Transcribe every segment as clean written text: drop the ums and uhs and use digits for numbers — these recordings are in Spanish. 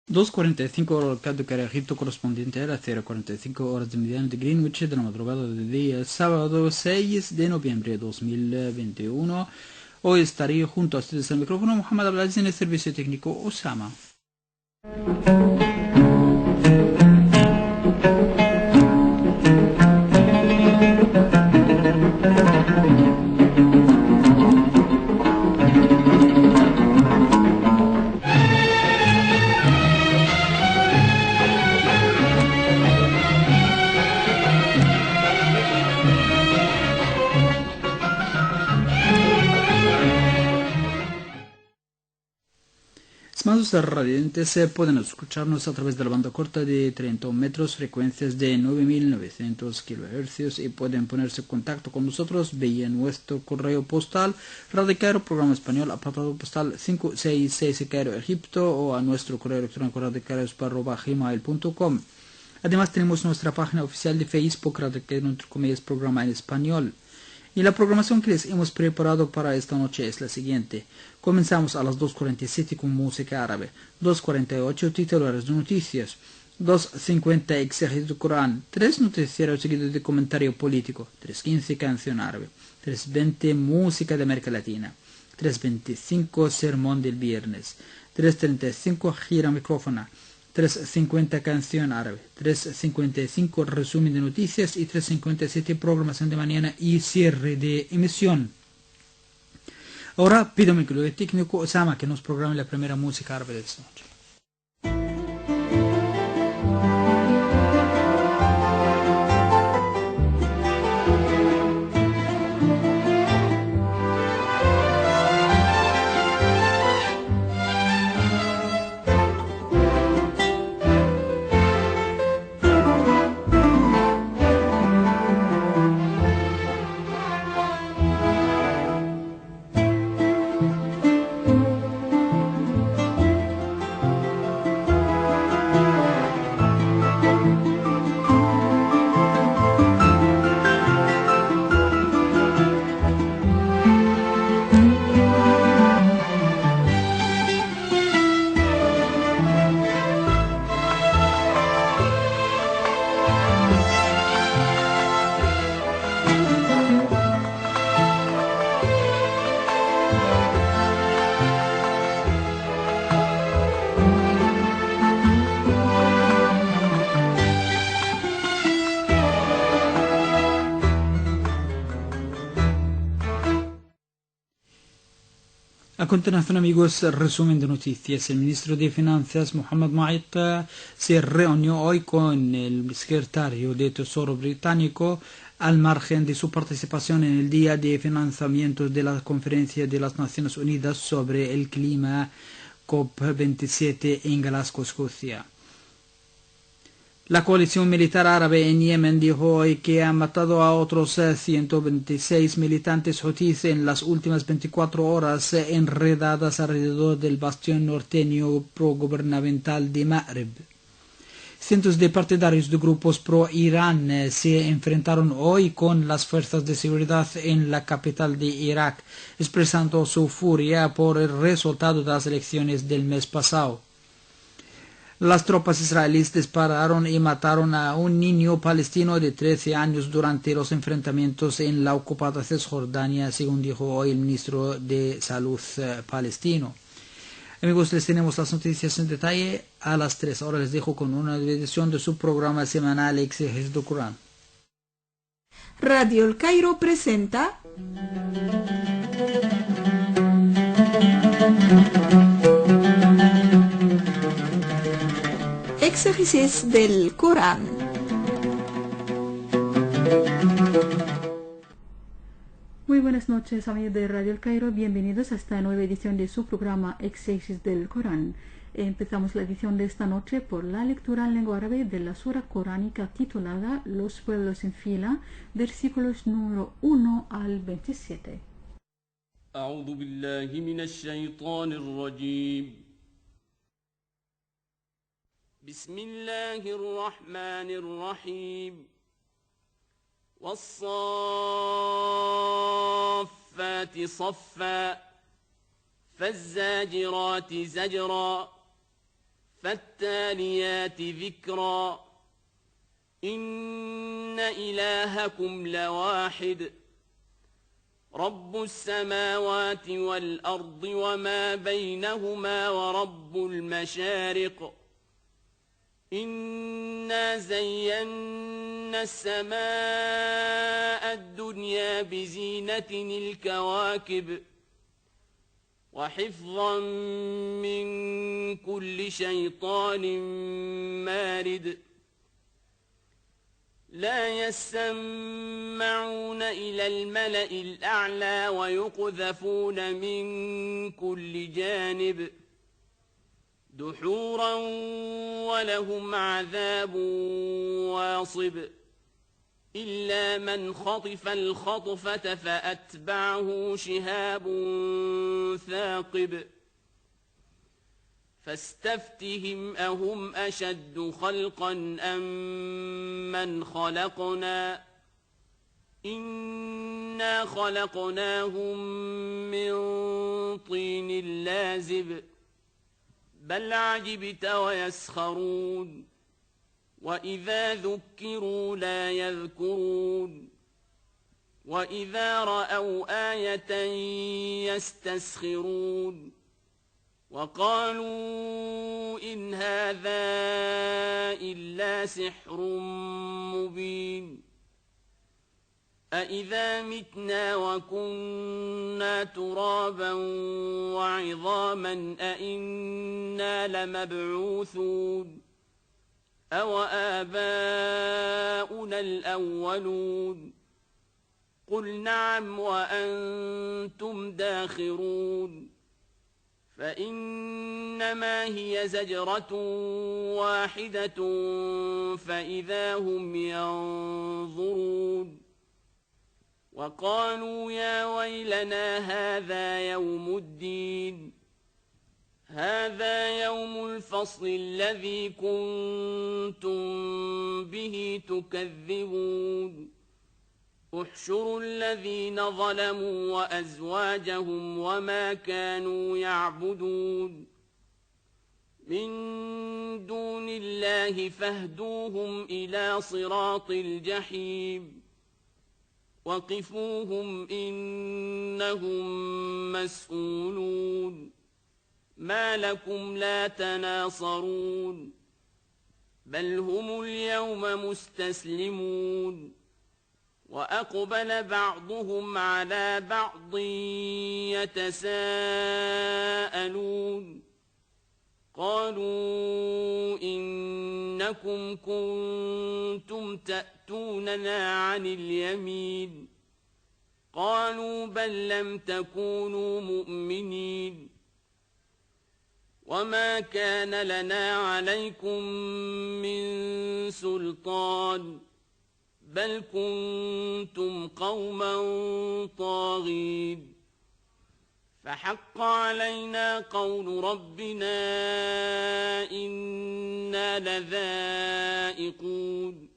2:45 horas local de Egipto, correspondiente a las 0:45 horas de mediano de Greenwich de la madrugada del día sábado 6 de noviembre de 2021. Hoy estaría junto a ustedes al micrófono Mohamed Abdelaziz en el servicio técnico Osama. Estimados radiantes, pueden escucharnos a través de la banda corta de 30 metros, frecuencias de 9900 kHz y pueden ponerse en contacto con nosotros vía nuestro correo postal Radio Cairo, programa español, apartado postal 566 Cairo, Egipto, o a nuestro correo electrónico radiocairo@gmail.com. Además tenemos nuestra página oficial de Facebook, Radio Cairo, entre comillas, programa en español. Y la programación que les hemos preparado para esta noche es la siguiente. Comenzamos a las 2:47 con música árabe, 2:48 titulares de noticias, 2:50 exégesis del Corán, 3 noticieros seguidos de comentario político, 3:15 canción árabe, 3:20 música de América Latina, 3:25 sermón del viernes, 3:35 gira micrófona, 3:50 canción árabe, 3:55 resumen de noticias y 3:57 programación de mañana y cierre de emisión. Ahora pido a mi colega técnico Osama que nos programe la primera música árabe de esta noche. A continuación, amigos, resumen de noticias. El ministro de Finanzas, Mohamed Ma'it, se reunió hoy con el secretario de Tesoro británico al margen de su participación en el día de financiamiento de la Conferencia de las Naciones Unidas sobre el Clima COP27 en Glasgow, Escocia. La coalición militar árabe en Yemen dijo hoy que ha matado a otros 126 militantes hutíes en las últimas 24 horas enredadas alrededor del bastión norteño progubernamental de Ma'rib. Cientos de partidarios de grupos pro-Irán se enfrentaron hoy con las fuerzas de seguridad en la capital de Irak, expresando su furia por el resultado de las elecciones del mes pasado. Las tropas israelíes dispararon y mataron a un niño palestino de 13 años durante los enfrentamientos en la ocupada Cisjordania, según dijo hoy el ministro de Salud palestino. Amigos, les tenemos las noticias en detalle a las 3. Ahora les dejo con una edición de su programa semanal Exégesis del Corán. Radio El Cairo presenta Exégesis del Corán. Muy buenas noches, amigos de Radio El Cairo. Bienvenidos a esta nueva edición de su programa Exégesis del Corán. Empezamos la edición de esta noche por la lectura en lengua árabe de la sura coránica titulada Los pueblos en fila, versículos número 1 al 27. أعوذ بالله من الشيطان الرجيم بسم الله الرحمن الرحيم والصافات صفا فالزاجرات زجرا فالتاليات ذكرا إن إلهكم لواحد رب السماوات والأرض وما بينهما ورب المشارق إنا زينا السماء الدنيا بزينة الكواكب وحفظا من كل شيطان مارد لا يسمعون إلى الملأ الأعلى ويقذفون من كل جانب دحورا ولهم عذاب واصب إلا من خطف الخطفة فأتبعه شهاب ثاقب فاستفتهم أهم أشد خلقا أم من خلقنا إنا خلقناهم من طين لازب بل عجبت ويسخرون وإذا ذكروا لا يذكرون وإذا رأوا آية يستسخرون وقالوا إن هذا إلا سحر مبين أإذا متنا وكنا ترابا وعظاما أإنا لمبعوثون أو آباؤنا الأولون قل نعم وأنتم داخرون فإنما هي زجرة واحدة فإذا هم ينظرون وقالوا يا ويلنا هذا يوم الدين هذا يوم الفصل الذي كنتم به تكذبون احشروا الذين ظلموا وأزواجهم وما كانوا يعبدون من دون الله فاهدوهم إلى صراط الجحيم وقفوهم إنهم مسؤولون ما لكم لا تناصرون بل هم اليوم مستسلمون وأقبل بعضهم على بعض يتساءلون قالوا إنكم كنتم تأتوننا عن اليمين قالوا بل لم تكونوا مؤمنين وما كان لنا عليكم من سلطان بل كنتم قوما طاغين فحق علينا قول ربنا إنا لذائقون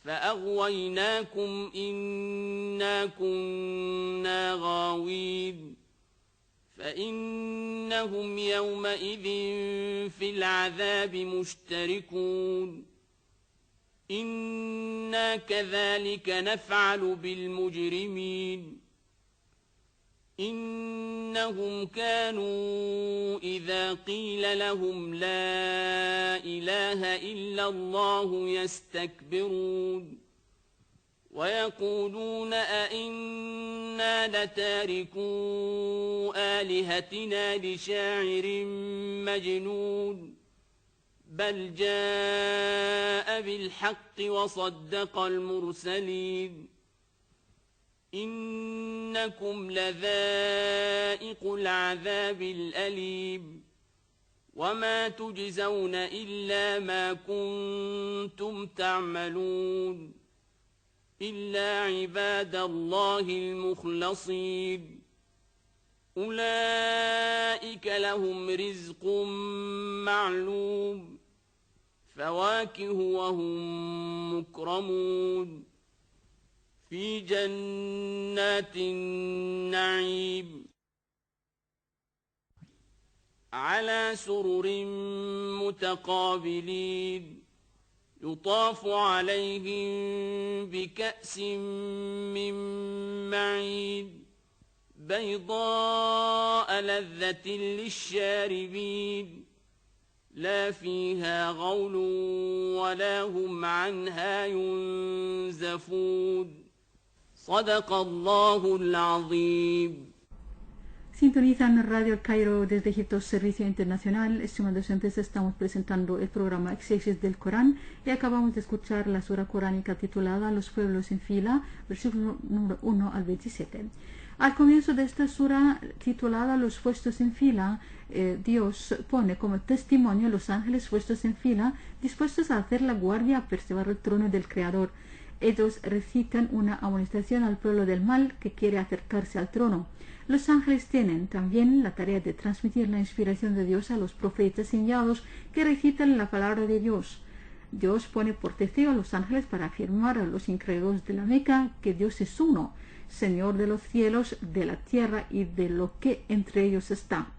فأغويناكم إنا كنا غاوين فإنهم يومئذ في العذاب مشتركون إنا كذلك نفعل بالمجرمين إنهم كانوا إذا قيل لهم لا إله إلا الله يستكبرون ويقولون أئنا لتاركو آلهتنا لشاعر مجنون بل جاء بالحق وصدق المرسلين إنكم لذائق العذاب الأليم وما تجزون إلا ما كنتم تعملون إلا عباد الله المخلصين أولئك لهم رزق معلوم فواكه وهم مكرمون في جنات النعيم على سرر متقابلين يطاف عليهم بكأس من معين بيضاء لذة للشاربين لا فيها غول ولا هم عنها ينزفون صدق الله العظيم. Sintonizan Radio El Cairo desde Egipto, Servicio Internacional. Estimados oyentes, estamos presentando el programa Exégesis del Corán y acabamos de escuchar la sura coránica titulada Los pueblos en fila, versículo número 1 al 27. Al comienzo de esta sura titulada Los puestos en fila, Dios pone como testimonio los ángeles puestos en fila, dispuestos a hacer la guardia a preservar el trono del Creador. Ellos recitan una amonestación al pueblo del mal que quiere acercarse al trono. Los ángeles tienen también la tarea de transmitir la inspiración de Dios a los profetas enviados que recitan la palabra de Dios. Dios pone por testigo a los ángeles para afirmar a los incrédulos de la Meca que Dios es uno, Señor de los cielos, de la tierra y de lo que entre ellos está.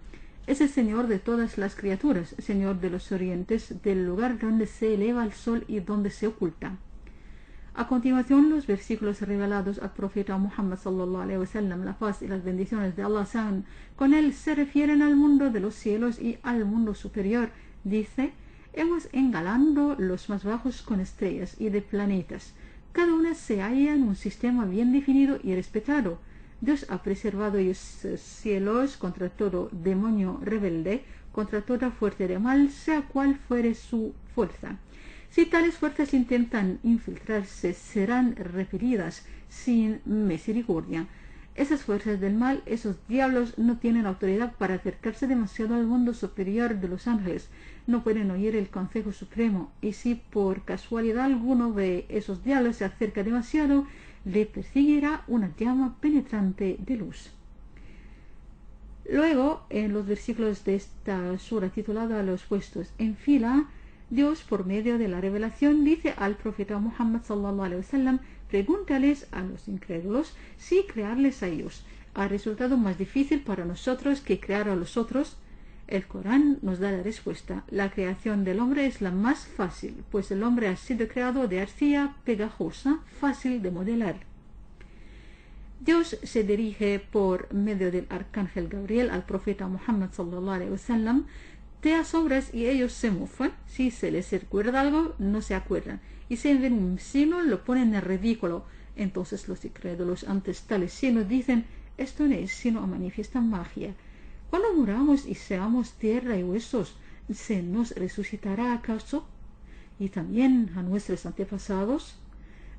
Es el Señor de todas las criaturas, Señor de los orientes, del lugar donde se eleva el sol y donde se oculta. A continuación, los versículos revelados al profeta Muhammad sallallahu alaihi wasallam, la paz y las bendiciones de Allah sean con él, se refieren al mundo de los cielos y al mundo superior. Dice: hemos engalando los más bajos con estrellas y de planetas. Cada una se halla en un sistema bien definido y respetado. Dios ha preservado los cielos contra todo demonio rebelde, contra toda fuerza de mal, sea cual fuere su fuerza. Si tales fuerzas intentan infiltrarse, serán repelidas sin misericordia. Esas fuerzas del mal, esos diablos, no tienen autoridad para acercarse demasiado al mundo superior de los ángeles. No pueden oír el consejo supremo, y si por casualidad alguno de esos diablos se acerca demasiado, le perseguirá una llama penetrante de luz. Luego, en los versículos de esta sura titulada Los puestos en fila, Dios, por medio de la revelación, dice al profeta Muhammad sallallahu alaihi wasallam: pregúntales a los incrédulos si crearles a ellos ha resultado más difícil para nosotros que crear a los otros. El Corán nos da la respuesta: la creación del hombre es la más fácil, pues el hombre ha sido creado de arcilla pegajosa, fácil de modelar. Dios se dirige por medio del arcángel Gabriel al profeta Muhammad sallallahu alaihi wasallam: te asombras y ellos se mofan. Si se les recuerda algo, no se acuerdan, y si ven un signo, lo ponen en ridículo. Entonces los incrédulos antes tales signos dicen: esto no es sino manifiesta magia. Cuando muramos y seamos tierra y huesos, ¿se nos resucitará acaso? Y también a nuestros antepasados.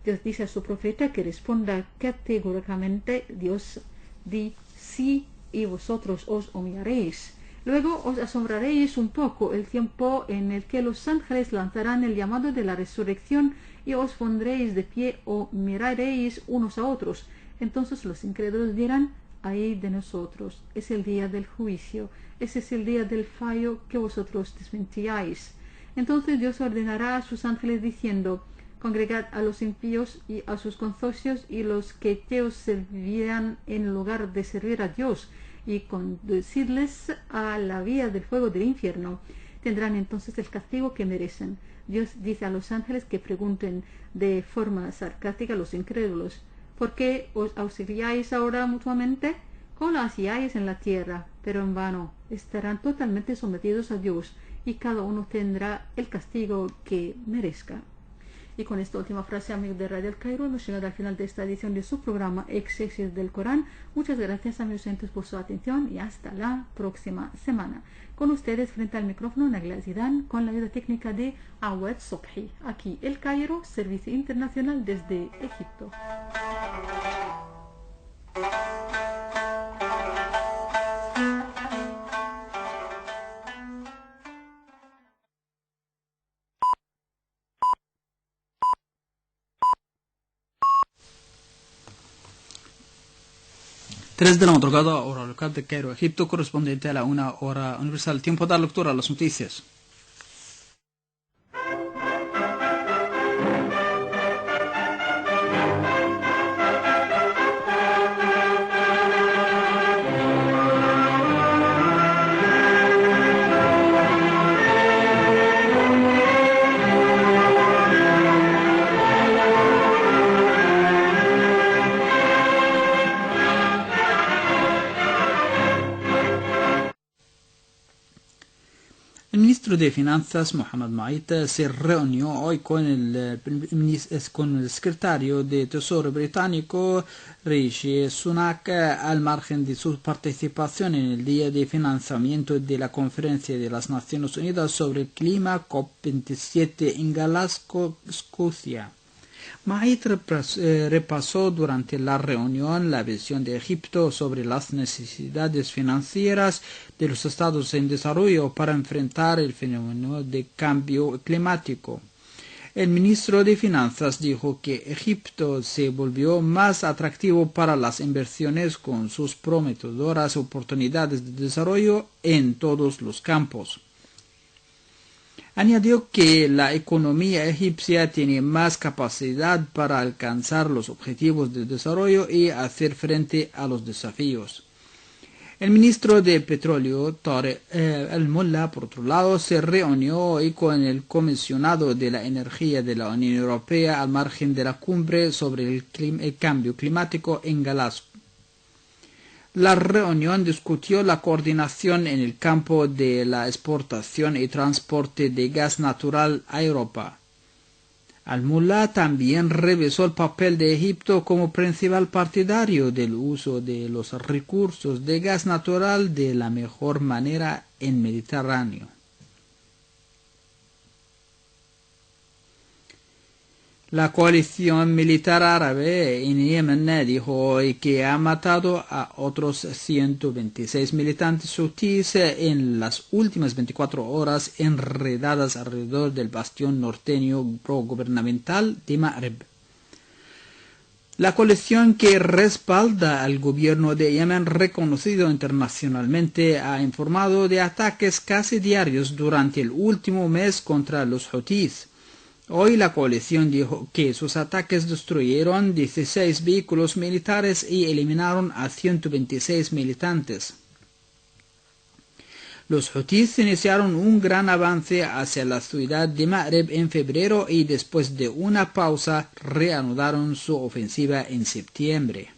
Dios dice a su profeta que responda categóricamente: Dios di sí, y vosotros os humillaréis. Luego os asombraréis un poco el tiempo en el que los ángeles lanzarán el llamado de la resurrección y os pondréis de pie o miraréis unos a otros. Entonces los incrédulos dirán: ay de nosotros, es el día del juicio, ese es el día del fallo que vosotros desmentíais. Entonces Dios ordenará a sus ángeles diciendo: congregad a los impíos y a sus consocios y los que os servían en lugar de servir a Dios, y conducirles a la vía del fuego del infierno. Tendrán entonces el castigo que merecen. Dios dice a los ángeles que pregunten de forma sarcástica a los incrédulos: ¿por qué os auxiliáis ahora mutuamente? ¿Cómo lo hacíais en la tierra? Pero en vano. Estarán totalmente sometidos a Dios, y cada uno tendrá el castigo que merezca. Y con esta última frase, amigos de Radio El Cairo, hemos llegado al final de esta edición de su programa Exégesis del Corán. Muchas gracias a mis oyentes por su atención y hasta la próxima semana. Con ustedes, frente al micrófono, Nagla Zidane, con la ayuda técnica de Awad Sobhi. Aquí El Cairo, Servicio Internacional desde Egipto. 3 de la madrugada, hora local de Cairo, Egipto, correspondiente a la 1 hora universal. Tiempo de dar lectura a las noticias. ministro de Finanzas, Mohamed Maït, se reunió hoy con el secretario de Tesoro británico, Rishi Sunak, al margen de su participación en el día de financiamiento de la Conferencia de las Naciones Unidas sobre el Clima COP27 en Glasgow, Escocia. Maït repasó durante la reunión la visión de Egipto sobre las necesidades financieras de los estados en desarrollo para enfrentar el fenómeno de cambio climático. El ministro de Finanzas dijo que Egipto se volvió más atractivo para las inversiones con sus prometedoras oportunidades de desarrollo en todos los campos. Añadió que la economía egipcia tiene más capacidad para alcanzar los objetivos de desarrollo y hacer frente a los desafíos. El ministro de Petróleo, Tarek El-Molla, por otro lado, se reunió hoy con el comisionado de la energía de la Unión Europea al margen de la cumbre sobre el cambio climático en Glasgow. La reunión discutió la coordinación en el campo de la exportación y transporte de gas natural a Europa. Al-Mullah también revisó el papel de Egipto como principal partidario del uso de los recursos de gas natural de la mejor manera en Mediterráneo. La coalición militar árabe en Yemen dijo hoy que ha matado a otros 126 militantes hutíes en las últimas 24 horas en redadas alrededor del bastión norteño progubernamental de Ma'rib. La coalición que respalda al gobierno de Yemen, reconocido internacionalmente, ha informado de ataques casi diarios durante el último mes contra los hutíes. Hoy la coalición dijo que sus ataques destruyeron 16 vehículos militares y eliminaron a 126 militantes. Los hutíes iniciaron un gran avance hacia la ciudad de Ma'rib en febrero y después de una pausa reanudaron su ofensiva en septiembre.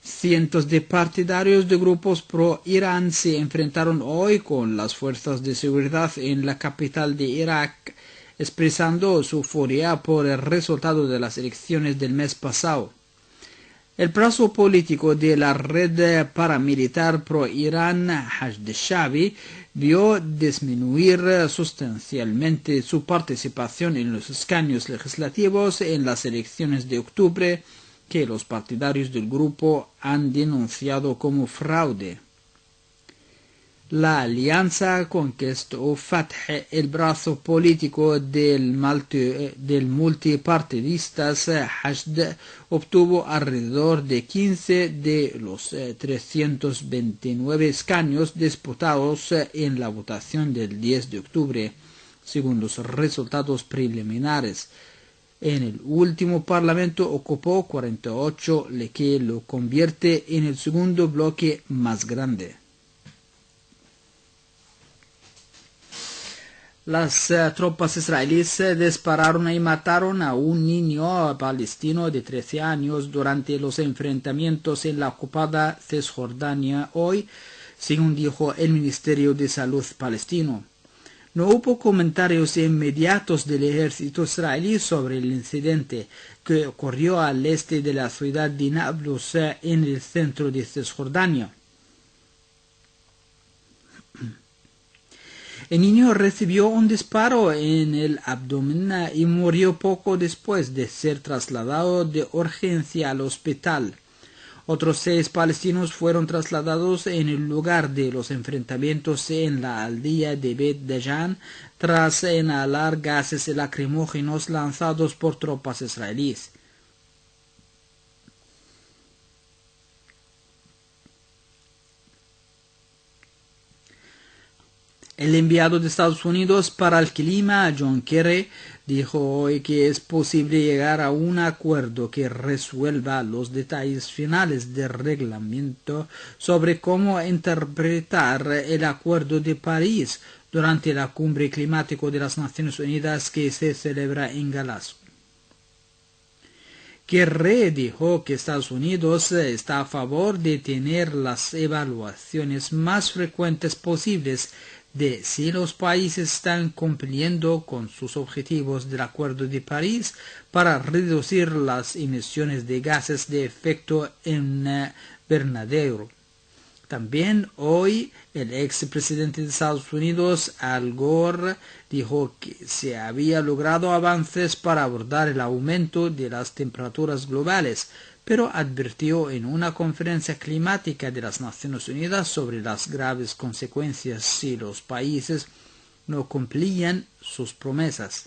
Cientos de partidarios de grupos pro-Irán se enfrentaron hoy con las fuerzas de seguridad en la capital de Irak, expresando su furia por el resultado de las elecciones del mes pasado. El brazo político de la red paramilitar pro-Irán, Hashd al-Shaabi, vio disminuir sustancialmente su participación en los escaños legislativos en las elecciones de octubre, que los partidarios del grupo han denunciado como fraude. La alianza conquistó Fatah, el brazo político del multipartidistas Hashd, obtuvo alrededor de 15 de los 329 escaños disputados en la votación del 10 de octubre, según los resultados preliminares. En el último parlamento ocupó 48, lo que lo convierte en el segundo bloque más grande. Las tropas israelíes dispararon y mataron a un niño palestino de 13 años durante los enfrentamientos en la ocupada Cisjordania hoy, según dijo el Ministerio de Salud palestino. No hubo comentarios inmediatos del ejército israelí sobre el incidente que ocurrió al este de la ciudad de Nablus, en el centro de Cisjordania. El niño recibió un disparo en el abdomen y murió poco después de ser trasladado de urgencia al hospital. Otros 6 palestinos fueron trasladados en el lugar de los enfrentamientos en la aldea de Bet Dayan tras inhalar gases lacrimógenos lanzados por tropas israelíes. El enviado de Estados Unidos para el clima, John Kerry, dijo hoy que es posible llegar a un acuerdo que resuelva los detalles finales del reglamento sobre cómo interpretar el Acuerdo de París durante la cumbre climática de las Naciones Unidas que se celebra en Glasgow. Kerry dijo que Estados Unidos está a favor de tener las evaluaciones más frecuentes posibles de si los países están cumpliendo con sus objetivos del Acuerdo de París para reducir las emisiones de gases de efecto invernadero. También hoy el expresidente de Estados Unidos, Al Gore, dijo que se había logrado avances para abordar el aumento de las temperaturas globales, pero advirtió en una conferencia climática de las Naciones Unidas sobre las graves consecuencias si los países no cumplían sus promesas.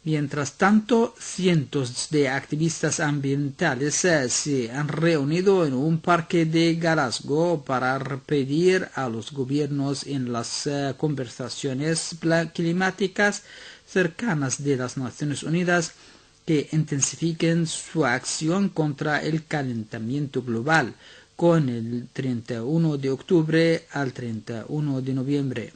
Mientras tanto, cientos de activistas ambientales se han reunido en un parque de Glasgow para pedir a los gobiernos en las conversaciones climáticas cercanas de las Naciones Unidas que intensifiquen su acción contra el calentamiento global con el 31 de octubre al 31 de noviembre.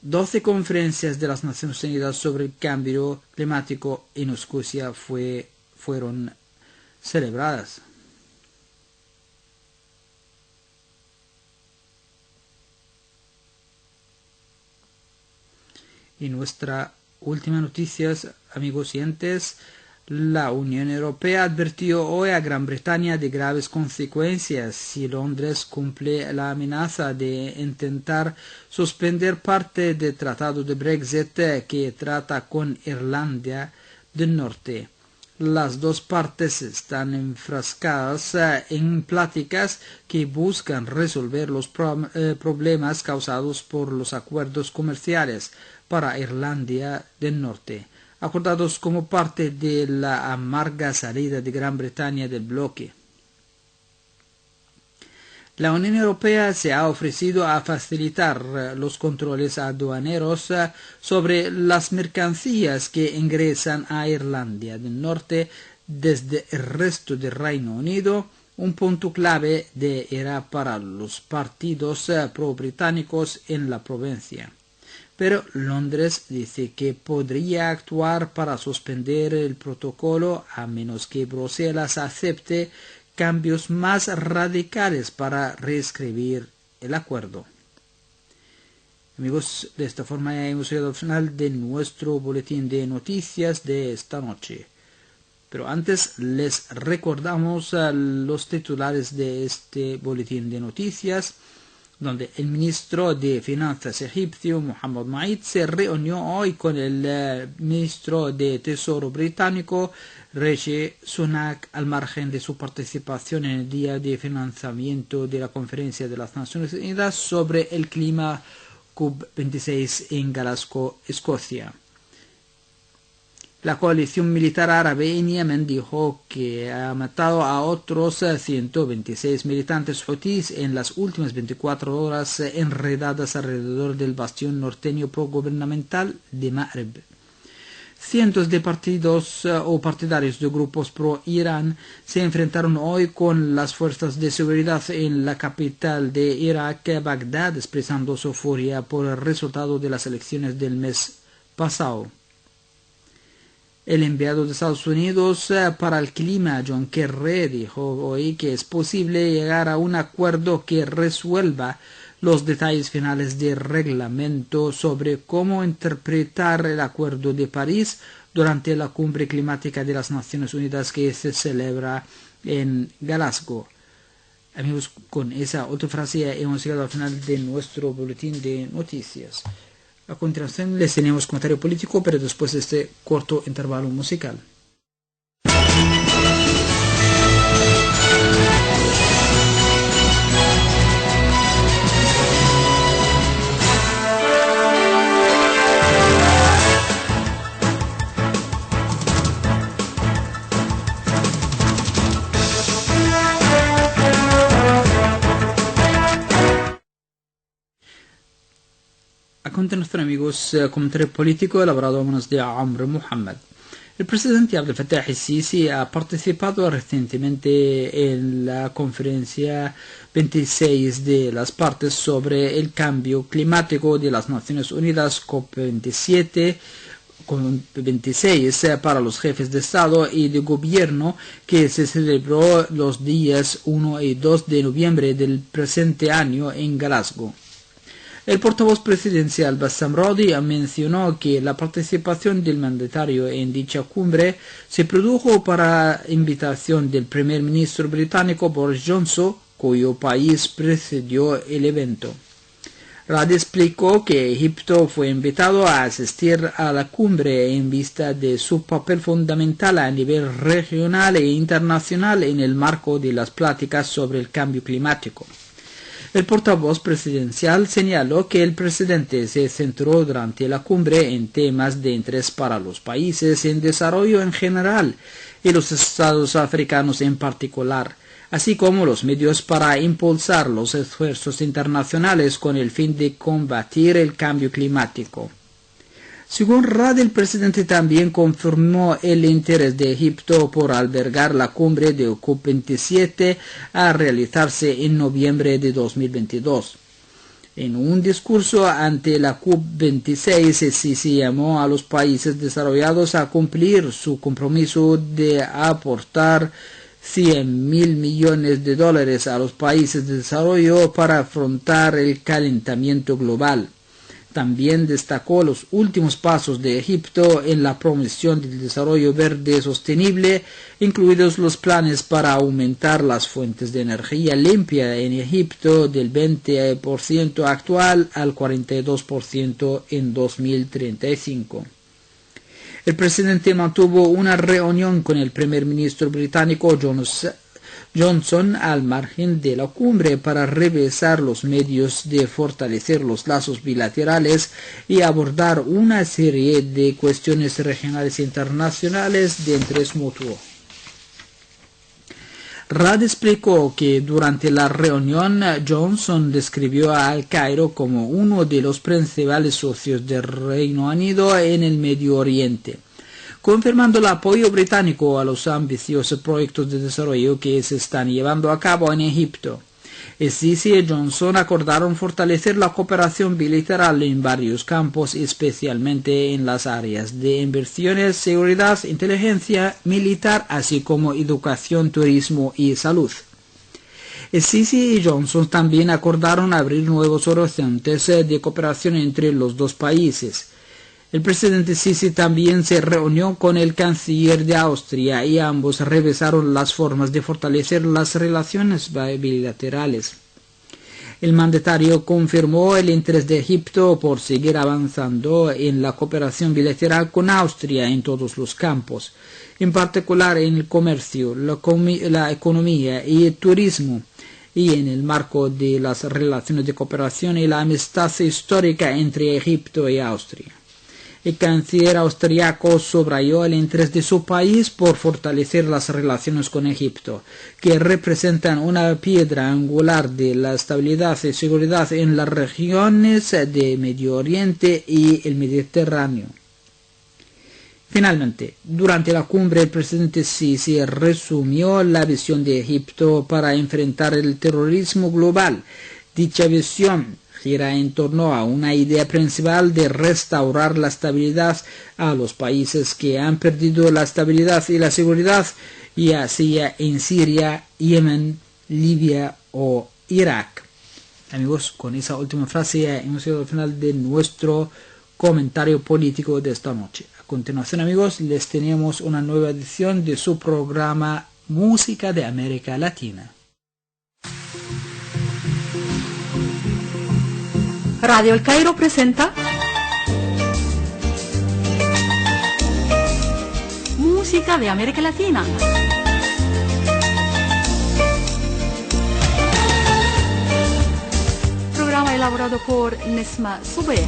12 conferencias de las Naciones Unidas sobre el cambio climático en Escocia fueron celebradas. Y nuestra última noticia, amigos oyentes, la Unión Europea advirtió hoy a Gran Bretaña de graves consecuencias si Londres cumple la amenaza de intentar suspender parte del tratado de Brexit que trata con Irlanda del Norte. Las dos partes están enfrascadas en pláticas que buscan resolver los problemas causados por los acuerdos comerciales para Irlanda del Norte, acordados como parte de la amarga salida de Gran Bretaña del bloque. La Unión Europea se ha ofrecido a facilitar los controles aduaneros sobre las mercancías que ingresan a Irlanda del Norte desde el resto del Reino Unido. Un punto clave era para los partidos pro-británicos en la provincia. Pero Londres dice que podría actuar para suspender el protocolo a menos que Bruselas acepte cambios más radicales para reescribir el acuerdo. Amigos, de esta forma ya hemos llegado al final de nuestro boletín de noticias de esta noche. Pero antes les recordamos los titulares de este boletín de noticias, donde el ministro de Finanzas egipcio, Mohammed Maid, se reunió hoy con el ministro de Tesoro británico, Rishi Sunak, al margen de su participación en el día de financiamiento de la Conferencia de las Naciones Unidas sobre el clima COP26 en Glasgow, Escocia. La coalición militar árabe en Yemen dijo que ha matado a otros 126 militantes hutíes en las últimas 24 horas enredadas alrededor del bastión norteño progubernamental de Ma'rib. Cientos de partidos o partidarios de grupos pro-Irán se enfrentaron hoy con las fuerzas de seguridad en la capital de Irak, Bagdad, expresando su furia por el resultado de las elecciones del mes pasado. El enviado de Estados Unidos para el clima, John Kerry, dijo hoy que es posible llegar a un acuerdo que resuelva los detalles finales del reglamento sobre cómo interpretar el Acuerdo de París durante la cumbre climática de las Naciones Unidas que se celebra en Glasgow. Amigos, con esa otra frase hemos llegado al final de nuestro boletín de noticias. A continuación les tenemos comentario político, pero después de este corto intervalo musical. A continuación, amigos, comentario político elaborado a manos de Amr Muhammad. El presidente Abdel Fattah el-Sisi ha participado recientemente en la conferencia 26 de las partes sobre el cambio climático de las Naciones Unidas, COP27, COP26 para los jefes de Estado y de Gobierno que se celebró los días 1 y 2 de noviembre del presente año en Glasgow. El portavoz presidencial Bassam Rodi mencionó que la participación del mandatario en dicha cumbre se produjo para invitación del primer ministro británico Boris Johnson, cuyo país presidió el evento. Radi explicó que Egipto fue invitado a asistir a la cumbre en vista de su papel fundamental a nivel regional e internacional en el marco de las pláticas sobre el cambio climático. El portavoz presidencial señaló que el presidente se centró durante la cumbre en temas de interés para los países en desarrollo en general y los estados africanos en particular, así como los medios para impulsar los esfuerzos internacionales con el fin de combatir el cambio climático. Según Rad, el presidente también confirmó el interés de Egipto por albergar la cumbre de COP27 a realizarse en noviembre de 2022. En un discurso ante la COP26, Sisi llamó a los países desarrollados a cumplir su compromiso de aportar $100.000 millones a los países de desarrollo para afrontar el calentamiento global. También destacó los últimos pasos de Egipto en la promoción del desarrollo verde sostenible, incluidos los planes para aumentar las fuentes de energía limpia en Egipto del 20% actual al 42% en 2035. El presidente mantuvo una reunión con el primer ministro británico Johnson al margen de la cumbre para revisar los medios de fortalecer los lazos bilaterales y abordar una serie de cuestiones regionales e internacionales de interés mutuo. Rad explicó que durante la reunión Johnson describió a Al Cairo como uno de los principales socios del Reino Unido en el Medio Oriente, confirmando el apoyo británico a los ambiciosos proyectos de desarrollo que se están llevando a cabo en Egipto. Sisi y Johnson acordaron fortalecer la cooperación bilateral en varios campos, especialmente en las áreas de inversiones, seguridad, inteligencia militar, así como educación, turismo y salud. Sisi y Johnson también acordaron abrir nuevos horizontes de cooperación entre los dos países. El presidente Sisi también se reunió con el canciller de Austria y ambos revisaron las formas de fortalecer las relaciones bilaterales. El mandatario confirmó el interés de Egipto por seguir avanzando en la cooperación bilateral con Austria en todos los campos, en particular en el comercio, la economía y el turismo, y en el marco de las relaciones de cooperación y la amistad histórica entre Egipto y Austria. El canciller austriaco subrayó el interés de su país por fortalecer las relaciones con Egipto, que representan una piedra angular de la estabilidad y seguridad en las regiones de Medio Oriente y el Mediterráneo. Finalmente, durante la cumbre, el presidente Sisi resumió la visión de Egipto para enfrentar el terrorismo global. Dicha visión gira en torno a una idea principal de restaurar la estabilidad a los países que han perdido la estabilidad y la seguridad, ya sea en Siria, Yemen, Libia o Irak. Amigos, con esa última frase hemos llegado al final de nuestro comentario político de esta noche. A continuación, amigos, les tenemos una nueva edición de su programa Música de América Latina. Radio El Cairo presenta Música de América Latina. Programa elaborado por Nesma Subeh.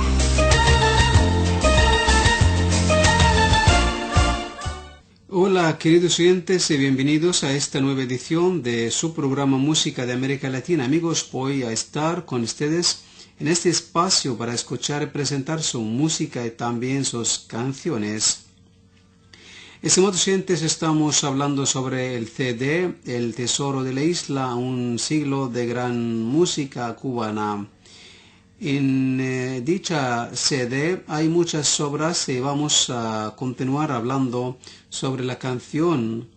Hola queridos oyentes y bienvenidos a esta nueva edición de su programa Música de América Latina. Amigos, voy a estar con ustedes en este espacio para escuchar y presentar su música y también sus canciones. Estimados oyentes, estamos hablando sobre el CD, El Tesoro de la Isla, un siglo de gran música cubana. En dicha sede hay muchas obras y vamos a continuar hablando sobre la canción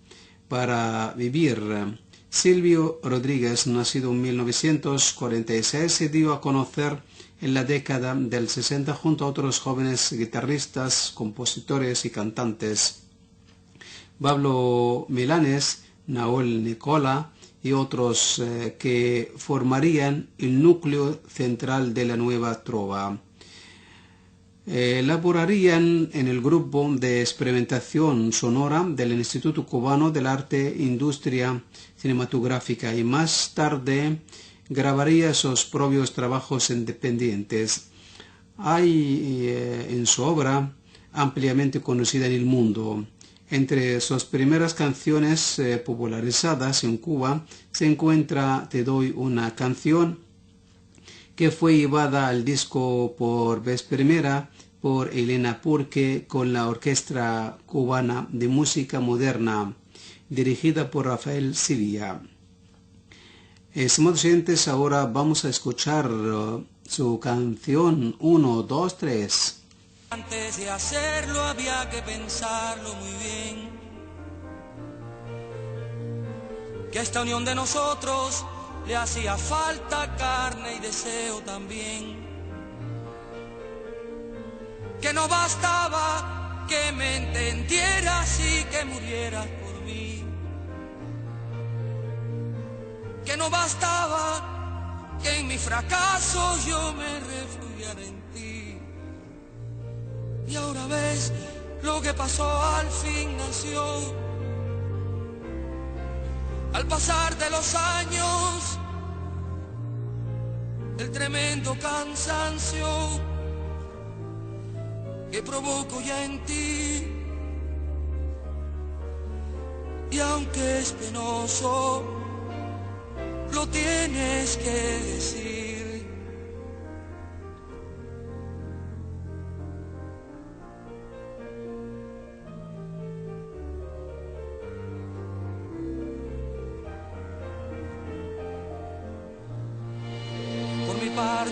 Para Vivir. Silvio Rodríguez, nacido en 1946, se dio a conocer en la década del 60 junto a otros jóvenes guitarristas, compositores y cantantes. Pablo Milanés, Nahuel Nicola y otros que formarían el núcleo central de la nueva trova. Laborarían en el grupo de experimentación sonora del Instituto Cubano del Arte e Industria Cinematográfica y más tarde grabaría sus propios trabajos independientes. Hay en su obra ampliamente conocida en el mundo. Entre sus primeras canciones popularizadas en Cuba se encuentra Te doy una canción, que fue llevada al disco por vez primera por Elena Purque con la Orquesta Cubana de Música Moderna, dirigida por Rafael Sevilla. Estimados oyentes, ahora vamos a escuchar su canción 1, 2, 3. Antes de hacerlo había que pensarlo muy bien, que a esta unión de nosotros le hacía falta carne y deseo también, que no bastaba que me entendieras y que murieras por mí, que no bastaba que en mi fracaso yo me refugiara en ti. Y ahora ves lo que pasó, al fin nació. Al pasar de los años, el tremendo cansancio que provoco ya en ti. Y aunque es penoso, lo tienes que decir.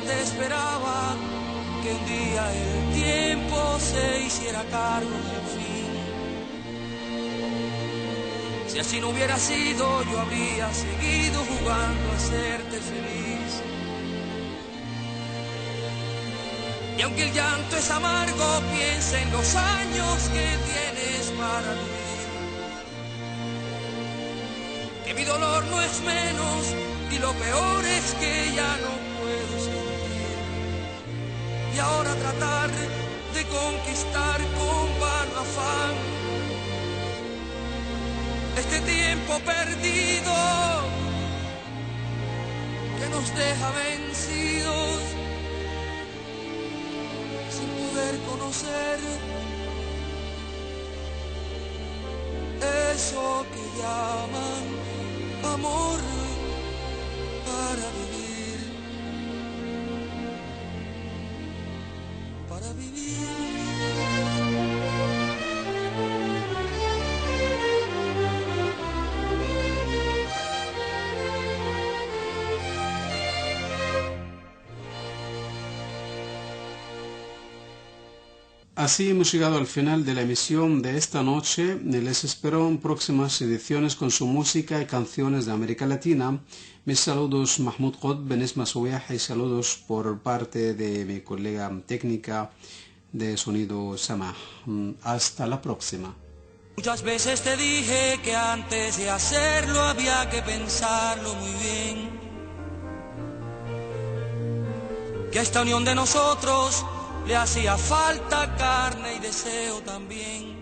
Esperaba que un día el tiempo se hiciera cargo del fin. Si así no hubiera sido, yo habría seguido jugando a hacerte feliz. Y aunque el llanto es amargo, piensa en los años que tienes para vivir, que mi dolor no es menos y lo peor es que ya no puedo sentir. Y ahora tratar de conquistar con vano afán este tiempo perdido que nos deja vencidos sin poder conocer eso que llaman amor para vivir. Para vivir. Así hemos llegado al final de la emisión de esta noche. Les espero en próximas ediciones con su música y canciones de América Latina. Mis saludos Mahmoud Qod, Benesma Souyaha, y saludos por parte de mi colega técnica de sonido Samah. Hasta la próxima. Muchas veces te dije que antes de hacerlo había que pensarlo muy bien, que a esta unión de nosotros le hacía falta carne y deseo también.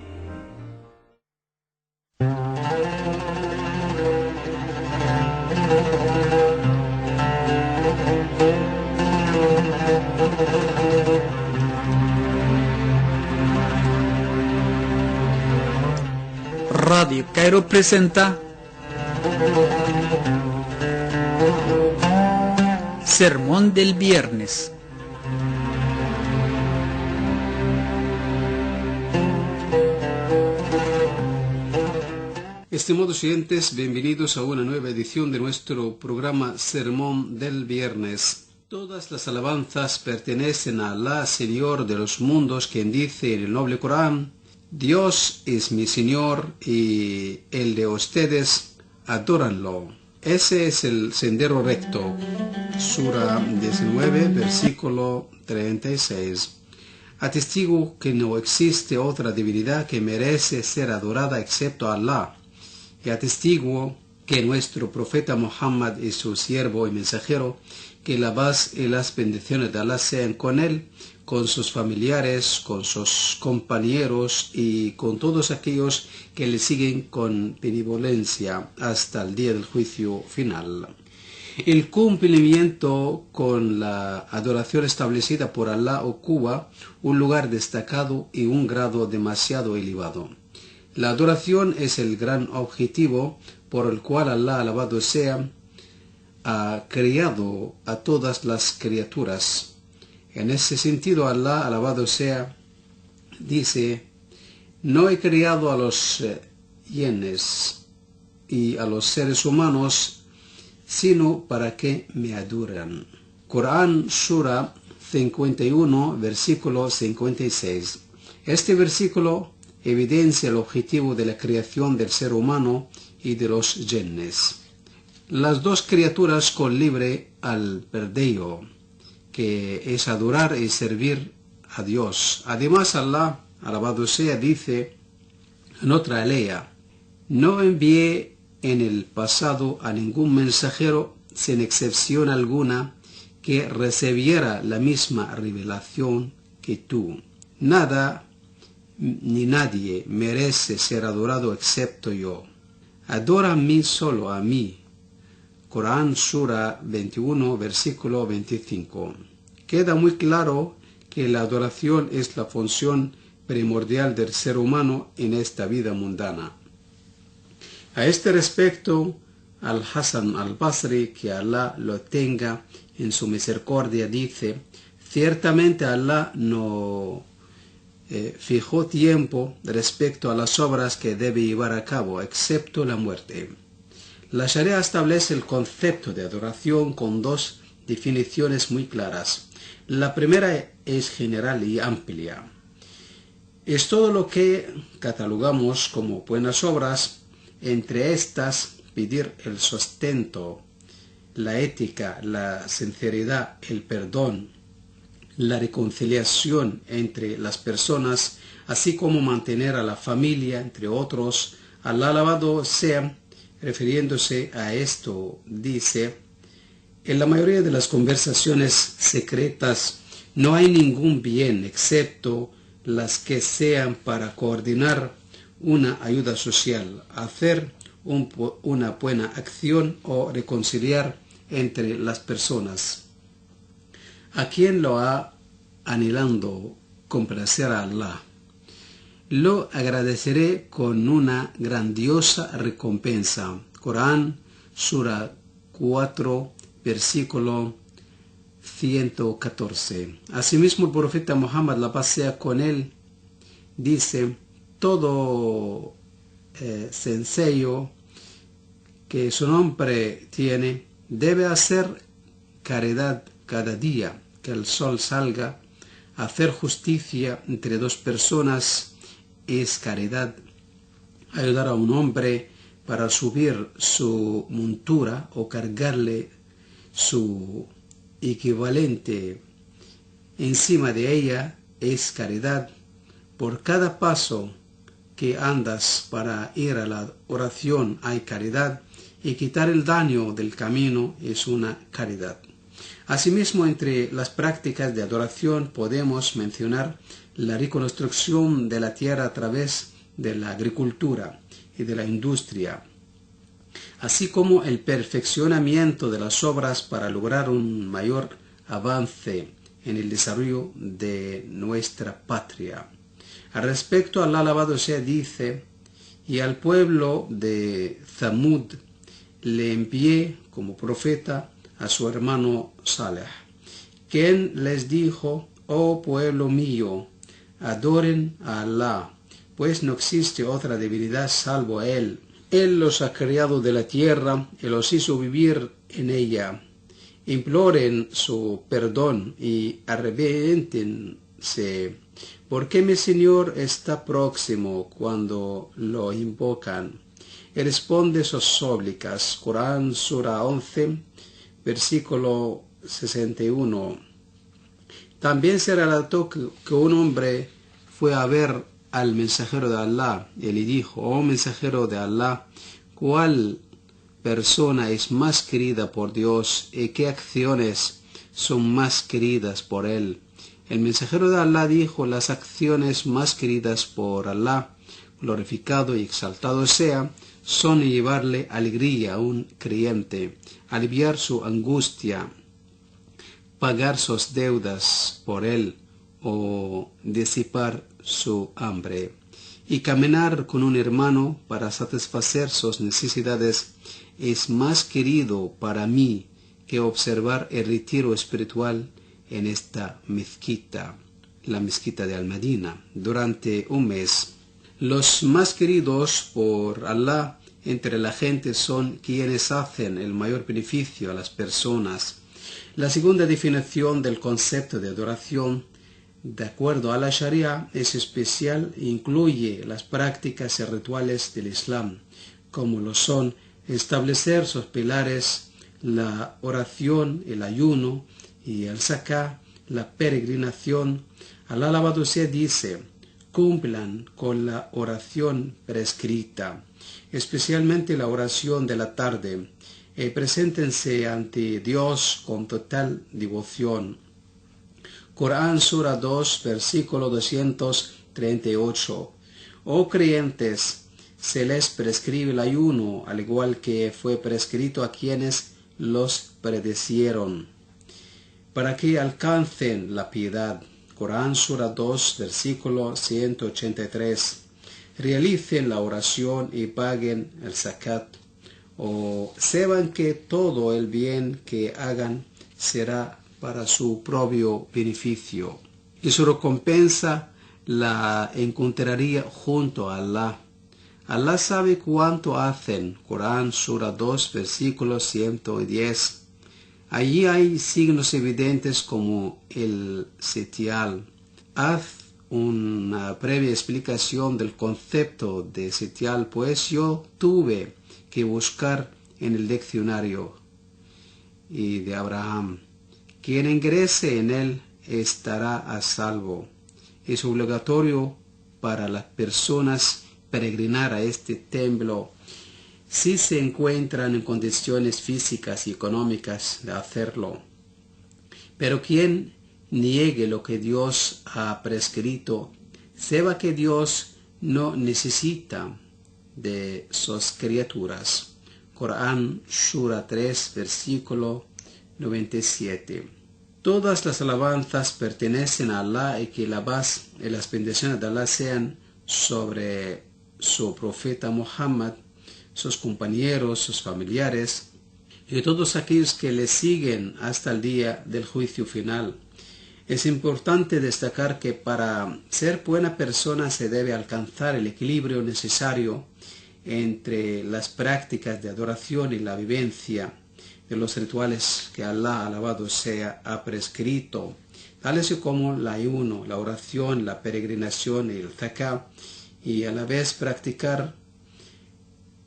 Radio Cairo presenta Sermón del Viernes. Estimados oyentes, bienvenidos a una nueva edición de nuestro programa Sermón del Viernes. Todas las alabanzas pertenecen a Allah, Señor de los mundos, quien dice en el noble Corán: Dios es mi Señor y el de ustedes, adóranlo. Ese es el sendero recto. Sura 19, versículo 36. Atestigo que no existe otra divinidad que merece ser adorada excepto Allah. Y atestigo que nuestro profeta Muhammad es su siervo y mensajero, que la paz y las bendiciones de Allah sean con él, con sus familiares, con sus compañeros y con todos aquellos que le siguen con benevolencia hasta el día del juicio final. El cumplimiento con la adoración establecida por Allah ocupa un lugar destacado y un grado demasiado elevado. La adoración es el gran objetivo por el cual Allah, alabado sea, ha creado a todas las criaturas. En ese sentido, Allah, alabado sea, dice: no he creado a los yenes y a los seres humanos sino para que me adoren. Corán, Sura 51, versículo 56. Este versículo evidencia el objetivo de la creación del ser humano y de los yenes. Las dos criaturas con libre albedrío, que es adorar y servir a Dios. Además, Allah, alabado sea, dice en otra alea: no envié en el pasado a ningún mensajero sin excepción alguna que recibiera la misma revelación que tú. Nada ni nadie merece ser adorado excepto yo. Adora a mí, solo a mí. Corán, Sura 21, versículo 25. Queda muy claro que la adoración es la función primordial del ser humano en esta vida mundana. A este respecto, Al-Hasan al-Basri, que Allah lo tenga en su misericordia, dice: ciertamente Allah no fijó tiempo respecto a las obras que debe llevar a cabo, excepto la muerte. La Sharia establece el concepto de adoración con dos definiciones muy claras. La primera es general y amplia. Es todo lo que catalogamos como buenas obras. Entre estas, pedir el sustento, la ética, la sinceridad, el perdón, la reconciliación entre las personas, así como mantener a la familia, entre otros. Allah, alabado sea, refiriéndose a esto, dice: en la mayoría de las conversaciones secretas no hay ningún bien excepto las que sean para coordinar una ayuda social, hacer una buena acción o reconciliar entre las personas. A quien lo ha anhelando complacer a Allah, lo agradeceré con una grandiosa recompensa. Corán, Sura 4, versículo 114. Asimismo, el profeta Muhammad, la paz sea con él, dice: todo sencillo que su nombre tiene debe hacer caridad cada día que el sol salga. Hacer justicia entre dos personas es caridad. Ayudar a un hombre para subir su montura o cargarle su equivalente encima de ella es caridad. Por cada paso que andas para ir a la oración hay caridad, y quitar el daño del camino es una caridad. Asimismo, entre las prácticas de adoración podemos mencionar la reconstrucción de la tierra a través de la agricultura y de la industria, así como el perfeccionamiento de las obras para lograr un mayor avance en el desarrollo de nuestra patria. Al respecto, Allah, alabado sea, dice: y al pueblo de Thamud le envié como profeta a su hermano Saleh, quien les dijo: oh pueblo mío, adoren a Allah, pues no existe otra divinidad salvo a Él. Él los ha creado de la tierra y los hizo vivir en ella. imploren su perdón y arrepiéntense, porque mi Señor está próximo cuando lo invocan y responde sus súplicas. Corán, Sura 11, versículo 61. También se relató que un hombre fue a ver al mensajero de Allah y le dijo: oh mensajero de Allah, ¿cuál persona es más querida por Dios y qué acciones son más queridas por Él? El mensajero de Allah dijo: las acciones más queridas por Allah, glorificado y exaltado sea, son llevarle alegría a un creyente, aliviar su angustia, pagar sus deudas por él o disipar su hambre, y caminar con un hermano para satisfacer sus necesidades es más querido para mí que observar el retiro espiritual en esta mezquita, la mezquita de Al-Madina, durante un mes. Los más queridos por Allah entre la gente son quienes hacen el mayor beneficio a las personas. La segunda definición del concepto de adoración, de acuerdo a la Sharia, es especial e incluye las prácticas y rituales del Islam, como lo son establecer sus pilares, la oración, el ayuno y el zakah, la peregrinación. Alá alabado sea dice: cumplan con la oración prescrita, especialmente la oración de la tarde, y preséntense ante Dios con total devoción. Corán, Sura 2, versículo 238. Oh creyentes, se les prescribe el ayuno, al igual que fue prescrito a quienes los predecieron, para que alcancen la piedad. Corán, Sura 2, versículo 183. Realicen la oración y paguen el zakat, o sepan que todo el bien que hagan será para su propio beneficio, y su recompensa la encontraría junto a Allah. Allah sabe cuánto hacen. Corán, Sura 2, versículo 110. Allí hay signos evidentes como el sitial. Haz una previa explicación del concepto de sitial, pues yo tuve que buscar en el diccionario y de Abraham. Quien ingrese en él estará a salvo. Es obligatorio para las personas peregrinar a este templo si se encuentran en condiciones físicas y económicas de hacerlo. Pero quien niegue lo que Dios ha prescrito, sepa que Dios no necesita de sus criaturas. Corán, Sura 3, versículo 97. Todas las alabanzas pertenecen a Allah, y que la paz y las bendiciones de Allah sean sobre su profeta Muhammad, sus compañeros, sus familiares y todos aquellos que le siguen hasta el día del juicio final. Es importante destacar que para ser buena persona se debe alcanzar el equilibrio necesario entre las prácticas de adoración y la vivencia de los rituales que Allah, alabado sea, ha prescrito, tales como el ayuno, la oración, la peregrinación y el zakah, y a la vez practicar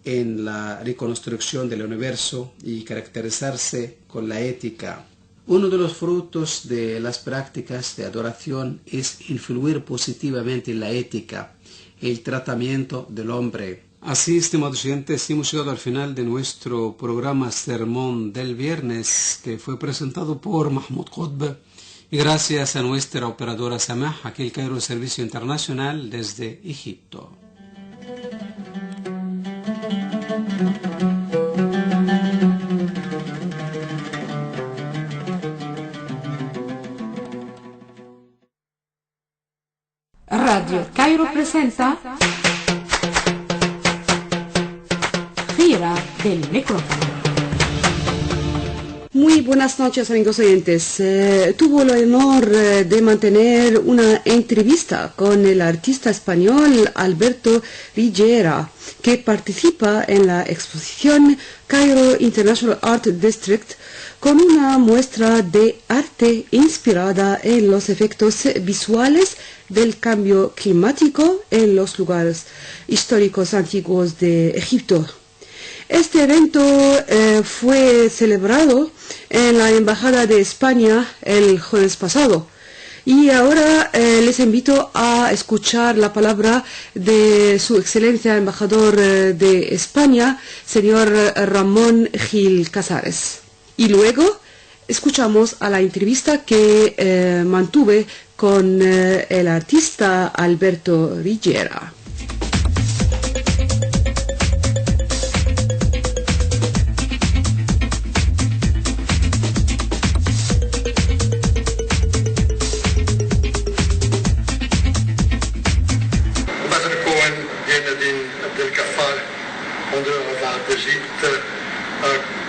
en la reconstrucción del universo y caracterizarse con la ética. Uno de los frutos de las prácticas de adoración es influir positivamente en la ética y el tratamiento del hombre. Así, estimados oyentes, hemos llegado al final de nuestro programa Sermón del Viernes, que fue presentado por Mahmoud Qutb, y gracias a nuestra operadora Samah, aquí el Cairo Servicio Internacional desde Egipto. Radio Cairo presenta Gira del Micrófono. Muy buenas noches, amigos oyentes. Tuvo el honor de mantener una entrevista con el artista español Alberto Rillera, que participa en la exposición Cairo International Art District con una muestra de arte inspirada en los efectos visuales del cambio climático en los lugares históricos antiguos de Egipto. Este evento fue celebrado en la Embajada de España el jueves pasado. Y ahora les invito a escuchar la palabra de su excelencia embajador de España, señor Ramón Gil Casares. Y luego escuchamos a la entrevista que mantuve con el artista Alberto Rillera.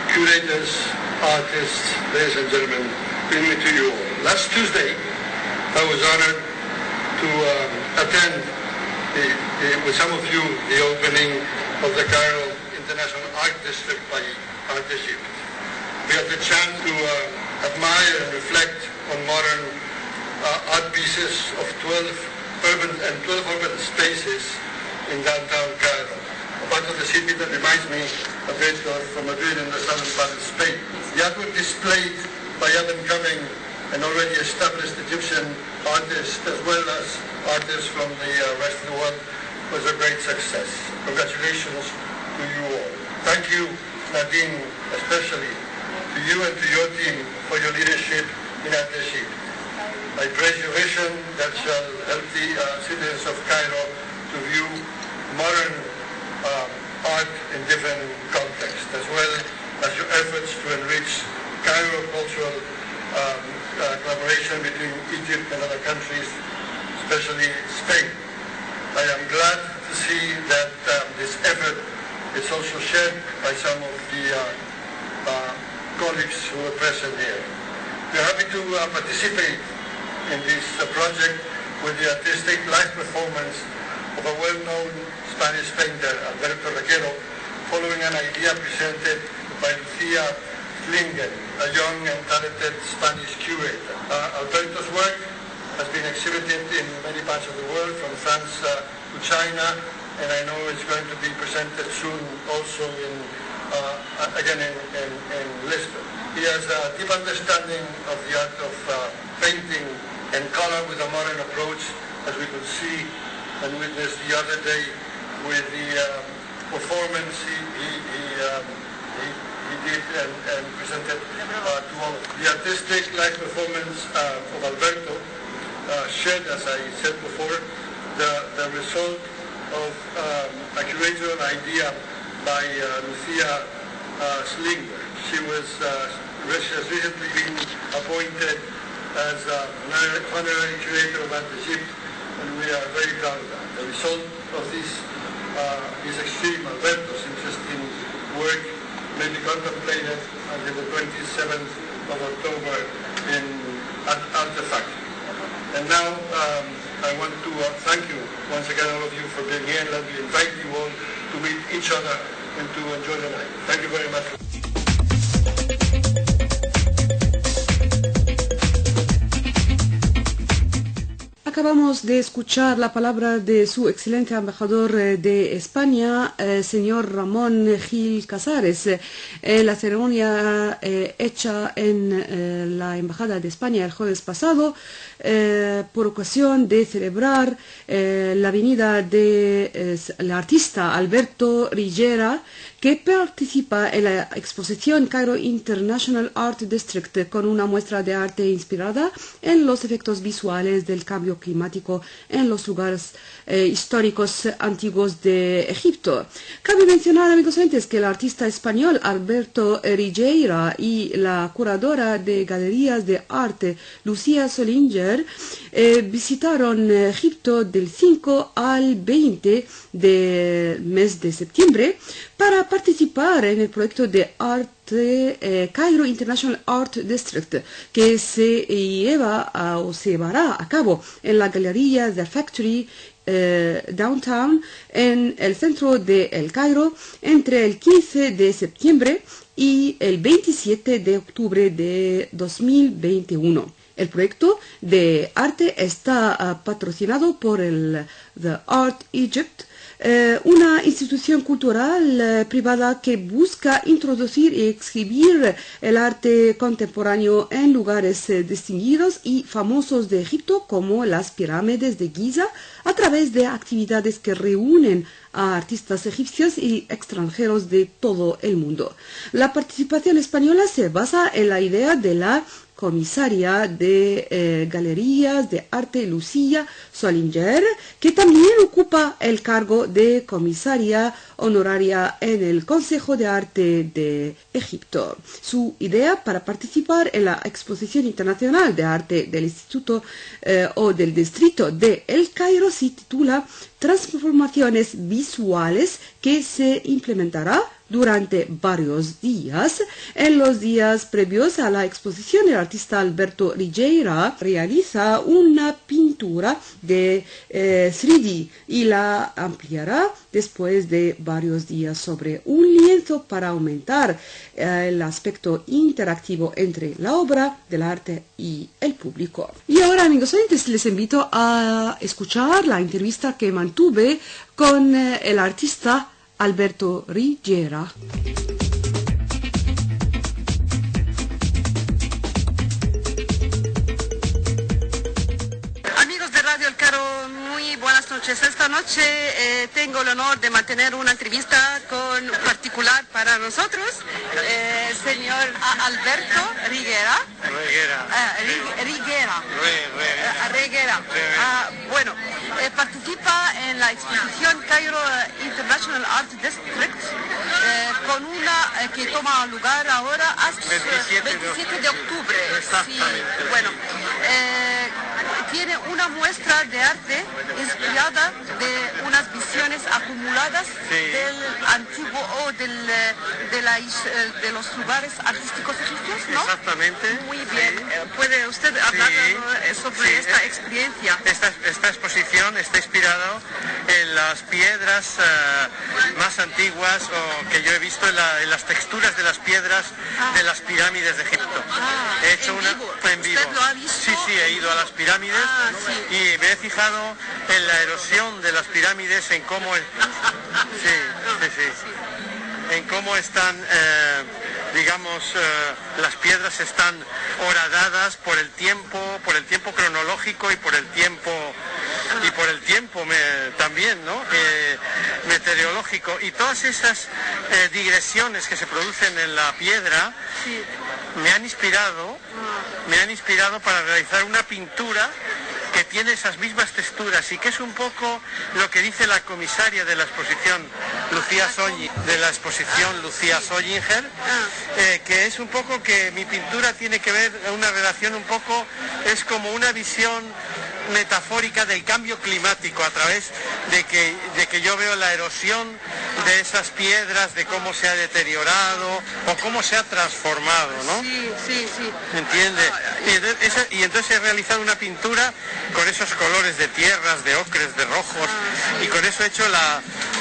Curators, artists, ladies and gentlemen, bring me to you all. Last Tuesday, I was honored to attend, with some of you, the opening of the Cairo International Art District by Art Egypt. We had the chance to admire and reflect on modern art pieces of 12 urban spaces in downtown Cairo. Part of the city that reminds me a bit from Madrid in the southern part of Spain. The artwork displayed by up-and-coming and already established Egyptian artists as well as artists from the rest of the world was a great success. Congratulations to you all. Thank you, Nadine, especially to you and to your team for your leadership in Art Egypt. I praise your vision that shall help the citizens of Cairo to view modern art in different contexts, as well as your efforts to enrich Cairo cultural collaboration between Egypt and other countries, especially Spain. I am glad to see that this effort is also shared by some of the colleagues who are present here. We are happy to participate in this project with the artistic live performance of a well-known Spanish painter, Alberto Requero, following an idea presented by Lucia Flingen, a young and talented Spanish curator. Alberto's work has been exhibited in many parts of the world, from France to China, and I know it's going to be presented soon also again in Lisbon. He has a deep understanding of the art of painting and color with a modern approach, as we could see and witnessed the other day with the performance he did and presented to all. The artistic live performance of Alberto shared, as I said before, the result of a curatorial idea by Lucia Slinger. She has recently been appointed as honorary curator of Art Egypt, and we are very proud of that. The result of this extreme Alberto's interesting work may be contemplated until the 27th of October at Artifact. And now I want to thank you once again, all of you, for being here, and let me invite you all to meet each other and to enjoy the night. Thank you very much. Acabamos de escuchar la palabra de su excelente embajador de España, señor Ramón Gil Casares. La ceremonia hecha en la Embajada de España el jueves pasado por ocasión de celebrar la venida del artista Alberto Rillera, que participa en la exposición Cairo International Art District con una muestra de arte inspirada en los efectos visuales del cambio climático en los lugares históricos antiguos de Egipto. Cabe mencionar, amigos oyentes, que el artista español Alberto Rillera y la curadora de galerías de arte Lucia Solinger visitaron Egipto del 5 al 20 del mes de septiembre para participar en el proyecto de arte Cairo International Art District, que se llevará a cabo en la galería The Factory Downtown en el centro de El Cairo entre el 15 de septiembre y el 27 de octubre de 2021. El proyecto de arte está patrocinado por el The Art Egypt, una institución cultural privada que busca introducir y exhibir el arte contemporáneo en lugares distinguidos y famosos de Egipto, como las pirámides de Giza, a través de actividades que reúnen a artistas egipcios y extranjeros de todo el mundo. La participación española se basa en la idea de la comisaria de Galerías de Arte Lucía Solinger, que también ocupa el cargo de comisaria honoraria en el Consejo de Arte de Egipto. Su idea para participar en la Exposición Internacional de Arte del Instituto o del Distrito de El Cairo se titula Transformaciones Visuales, que se implementará durante varios días. En los días previos a la exposición, el artista Alberto Rigueira realiza una pintura de 3D y la ampliará después de varios días sobre un lienzo para aumentar el aspecto interactivo entre la obra del arte y el público. Y ahora, amigos oyentes, les invito a escuchar la entrevista que mantuve con el artista Alberto Rigueira. Amigos de Radio El Cairo, muy buenas noches. Esta noche tengo el honor de mantener una entrevista particular para nosotros, señor Alberto Rigueira. Rigueira. Bueno, participa en la exposición Cairo International Art District con una que toma lugar ahora hasta 27 de octubre. Sí, bueno, tiene una muestra de arte inspirada de unas visiones acumuladas del antiguo o de los lugares artísticos egipcios, ¿no? Exactamente. Muy bien. ¿Puede usted hablar sobre esta experiencia? Esta exposición está inspirada en las piedras más antiguas que yo he visto en las texturas de las piedras de las pirámides de Egipto. He hecho en vivo. ¿Usted lo ha visto? Sí, he ido a las pirámides y me he fijado en la erosión de las pirámides, en cómo en cómo están, digamos, las piedras están horadadas por el tiempo cronológico y por el tiempo también, ¿no? Meteorológico, y todas esas digresiones que se producen en la piedra me han inspirado para realizar una pintura que tiene esas mismas texturas y que es un poco lo que dice la comisaria de la exposición Lucía Sollinger, que es un poco que mi pintura tiene que ver, una relación un poco, es como una visión metafórica del cambio climático a través de que yo veo la erosión de esas piedras, de cómo se ha deteriorado o cómo se ha transformado, ¿no? Sí. ¿Entiende? Y entonces he realizado una pintura con esos colores de tierras, de ocres, de rojos, y con eso he hecho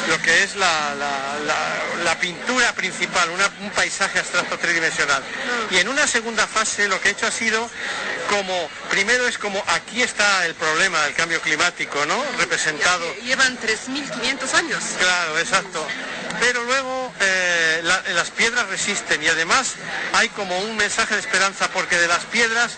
lo que es la pintura principal, un paisaje abstracto tridimensional. Y en una segunda fase lo que he hecho ha sido primero es como aquí está el problema del cambio climático, ¿no? Representado. Llevan 3.500 años. Claro, exacto. Pero luego las piedras resisten y además hay como un mensaje de esperanza, porque de las piedras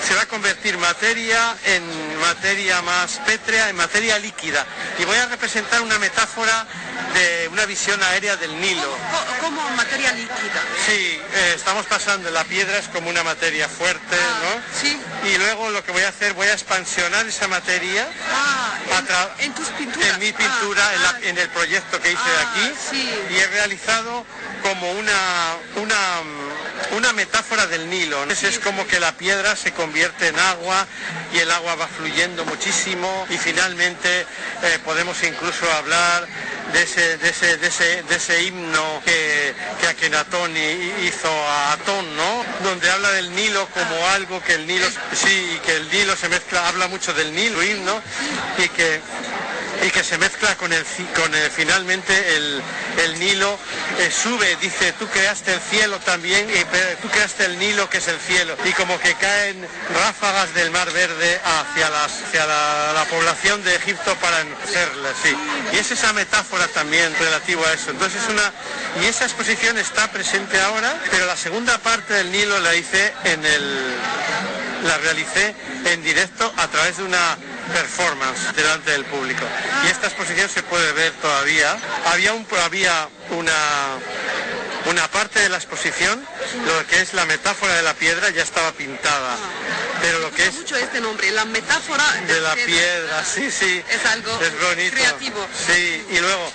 se va a convertir materia en materia más pétrea, en materia líquida. Y voy a representar una metáfora de una visión aérea del Nilo. ¿Cómo materia líquida? Sí, estamos pasando, la piedra es como una materia fuerte, ¿no? Sí. Y luego lo que voy a hacer, voy a expansionar esa materia en tus pinturas. En mi pintura, en el proyecto que hice aquí, y he realizado como una metáfora del Nilo. Entonces es como que la piedra se convierte en agua y el agua va fluyendo muchísimo y finalmente podemos incluso hablar de ese himno que Akenatón hizo a Atón, ¿no? Donde habla del Nilo como algo que el Nilo se mezcla, habla mucho del Nilo, himno, y y que se mezcla con finalmente el Nilo, sube, dice, tú creaste el cielo también, tú creaste el Nilo que es el cielo, y como que caen ráfagas del Mar Verde hacia la población de Egipto para encerrla, sí. Y es esa metáfora también relativo a eso. Entonces y esa exposición está presente ahora, pero la segunda parte del Nilo la realicé en directo a través de una performance delante del público. Y esta exposición se puede ver todavía. Había una parte de la exposición, lo que es la metáfora de la piedra ya estaba pintada, pero lo que es mucho este nombre, la metáfora de la piedra, sí, es algo bonito, creativo. Sí, y luego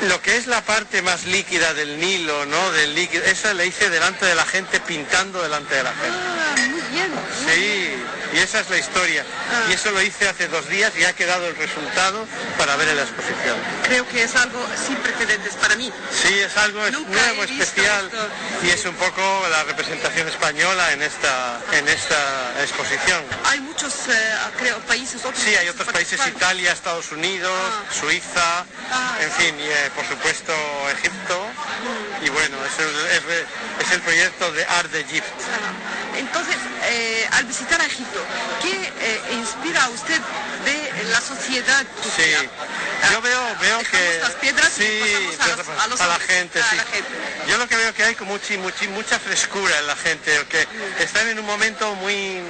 lo que es la parte más líquida del Nilo, ¿no? Del líquido, esa la hice delante de la gente, pintando delante de la gente. Muy bien. Sí, y esa es la historia. Y eso lo hice hace 2 días y ha quedado el resultado para ver en la exposición. Creo que es algo sin precedentes para mí. Sí, es algo nuevo, especial, y es un poco la representación española en esta exposición. Hay muchos, creo, países. Sí, hay otros países, Italia, Estados Unidos, Suiza, en fin, y por supuesto Egipto, y bueno, es el proyecto de Art de Egypt. Entonces, al visitar a Egipto, ¿qué inspira a usted de la sociedad? Sí, yo veo que las piedras sí, a la gente, sí. Yo lo que veo que hay como mucha frescura en la gente, que están en un momento muy,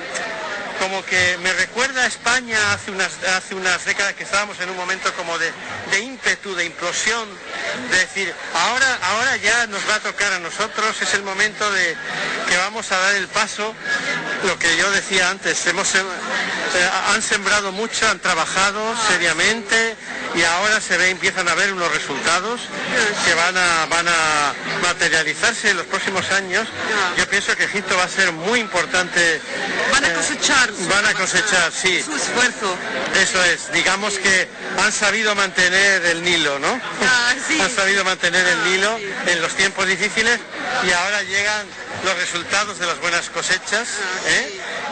como que me recuerda a España hace unas décadas, que estábamos en un momento como de ímpetu, de implosión, de decir, ahora ya nos va a tocar a nosotros, es el momento de que vamos a dar el paso. Lo que yo decía antes, han sembrado mucho, han trabajado seriamente, y ahora empiezan a ver unos resultados que van a materializarse en los próximos años. Yo pienso que Egipto va a ser muy importante. Van a cosechar, sí. Su esfuerzo. Eso es, digamos que han sabido mantener el Nilo, ¿no? Sí. Han sabido mantener el Nilo en los tiempos difíciles, y ahora llegan los resultados de las buenas cosechas,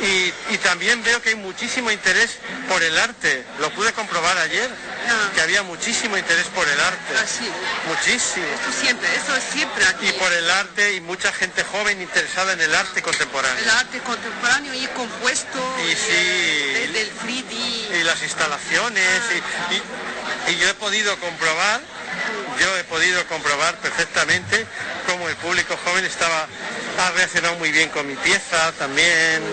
y también veo que hay muchísimo interés por el arte. Lo pude comprobar ayer, que había muchísimo interés por el arte. Sí. Muchísimo. Eso es siempre aquí. Y por el arte, y mucha gente joven interesada en el arte contemporáneo. El arte contemporáneo y compuesto, y sí, del 3D. Y las instalaciones, y yo he podido comprobar perfectamente cómo el público joven ha reaccionado muy bien con mi pieza también,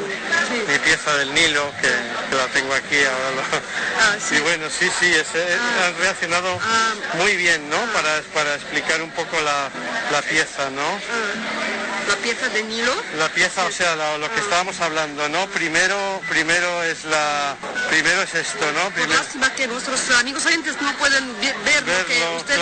mi pieza del Nilo, que la tengo aquí ahora. Sí. Y bueno, sí, han reaccionado muy bien, ¿no? Para explicar un poco la pieza, ¿no? La pieza de Nilo. La pieza, o sea, lo que estábamos hablando, ¿no? Primero es esto, ¿no? Por lástima que nuestros amigos oyentes no pueden ver lo que usted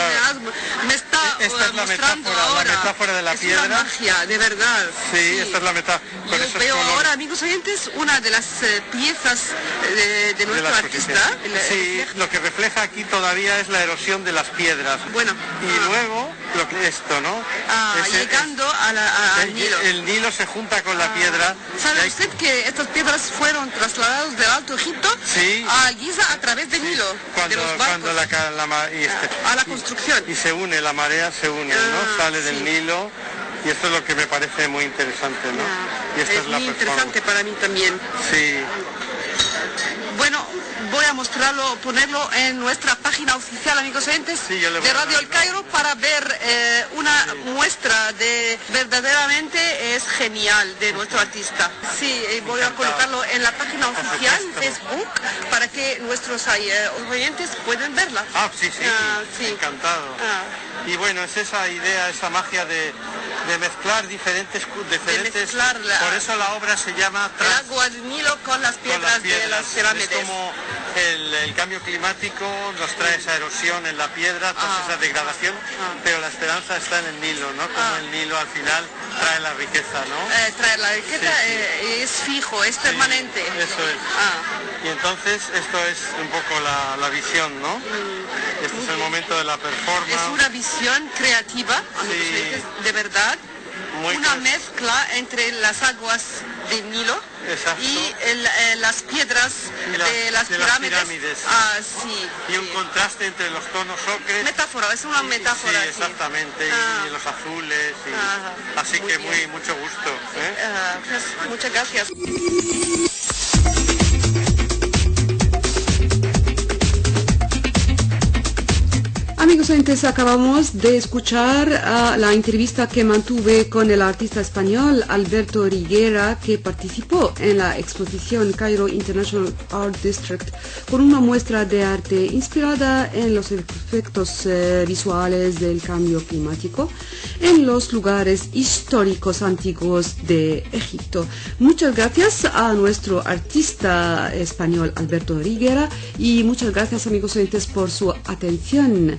me está esta es la mostrando ahora. La metáfora de la piedra. Es una magia, de verdad. Sí, esta es la metáfora. Yo veo ahora, amigos oyentes, una de las piezas de nuestro artista. Sí, lo que refleja aquí todavía es la erosión de las piedras. Bueno. Y luego, esto, ¿no? Llegando al Nilo. El Nilo se junta con la piedra. ¿Sabe usted que estas piedras fueron trasladadas del Alto Egipto a Giza a través del Nilo? Cuando a la construcción. Y se une, la marea se une, ¿no? Sale del Nilo. Y esto es lo que me parece muy interesante, ¿no? Y esta es la muy interesante para mí también. Sí. Bueno, voy a ponerlo en nuestra página oficial, amigos oyentes, de Radio El Cairo, para ver una muestra de verdaderamente es genial de nuestro artista. Sí, voy a colocarlo en la página oficial Facebook para que nuestros oyentes puedan verla. Sí. Encantado. Y bueno, es esa idea, esa magia de mezclar diferentes por eso la obra se llama el agua del Nilo con las piedras de las pirámides. Es como el cambio climático nos trae esa erosión en la piedra, toda esa degradación, pero la esperanza está en el Nilo, ¿no? Como el Nilo al final trae la riqueza, ¿no? Trae la riqueza, es fijo, es permanente. Eso es. Y entonces esto es un poco la visión, ¿no? Este es el momento de la performance. Es una visión creativa, de verdad. Una mezcla entre las aguas del Nilo Exacto. y las piedras de las pirámides. Ah, sí. Y un contraste entre los tonos ocres. Metáfora, es una metáfora. Sí, exactamente, y los azules. Así que mucho gusto. Pues, muchas gracias. Amigos oyentes, acabamos de escuchar la entrevista que mantuve con el artista español Alberto Riguera, que participó en la exposición Cairo International Art District con una muestra de arte inspirada en los efectos visuales del cambio climático en los lugares históricos antiguos de Egipto. Muchas gracias a nuestro artista español Alberto Riguera y muchas gracias, amigos oyentes, por su atención.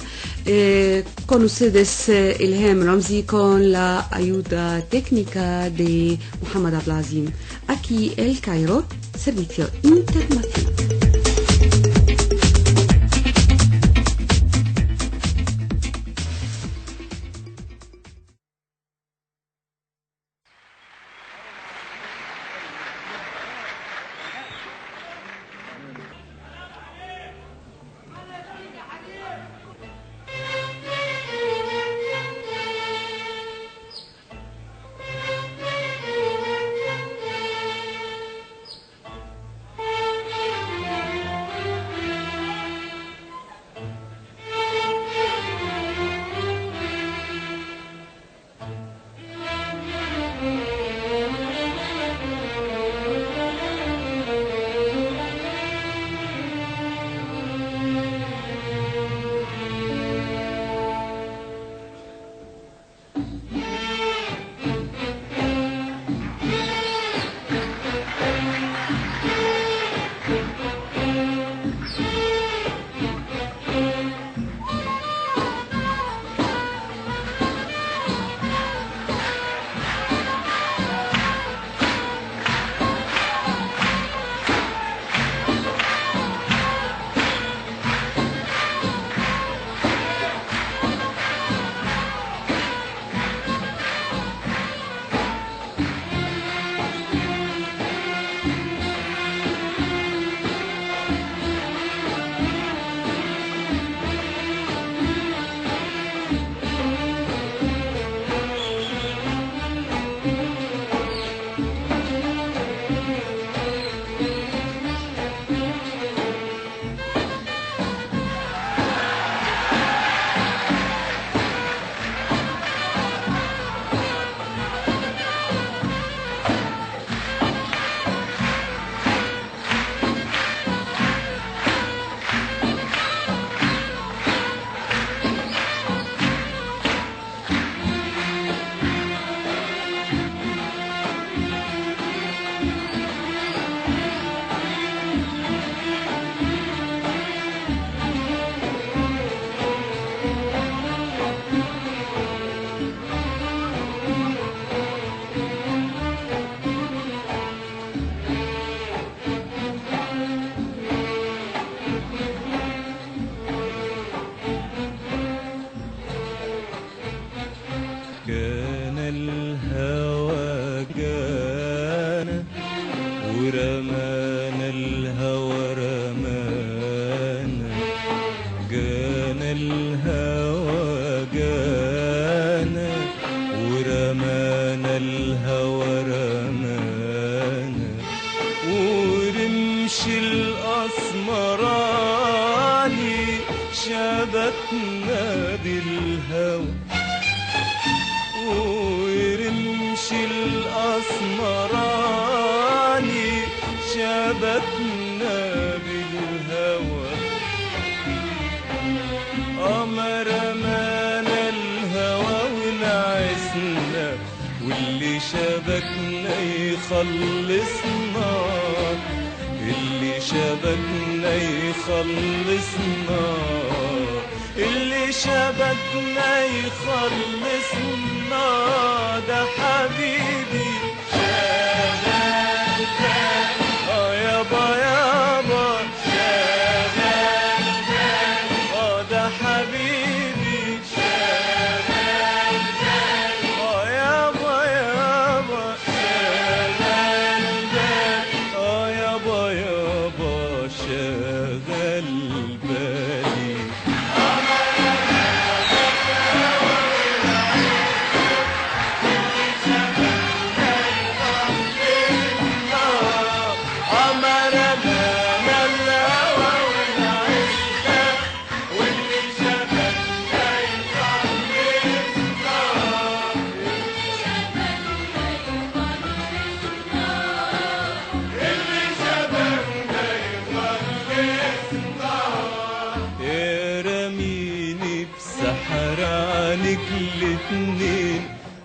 Con ustedes Ilham Ramzi con la ayuda técnica de Muhammad Ablazim. Aquí El Cairo, Servicio Internacional.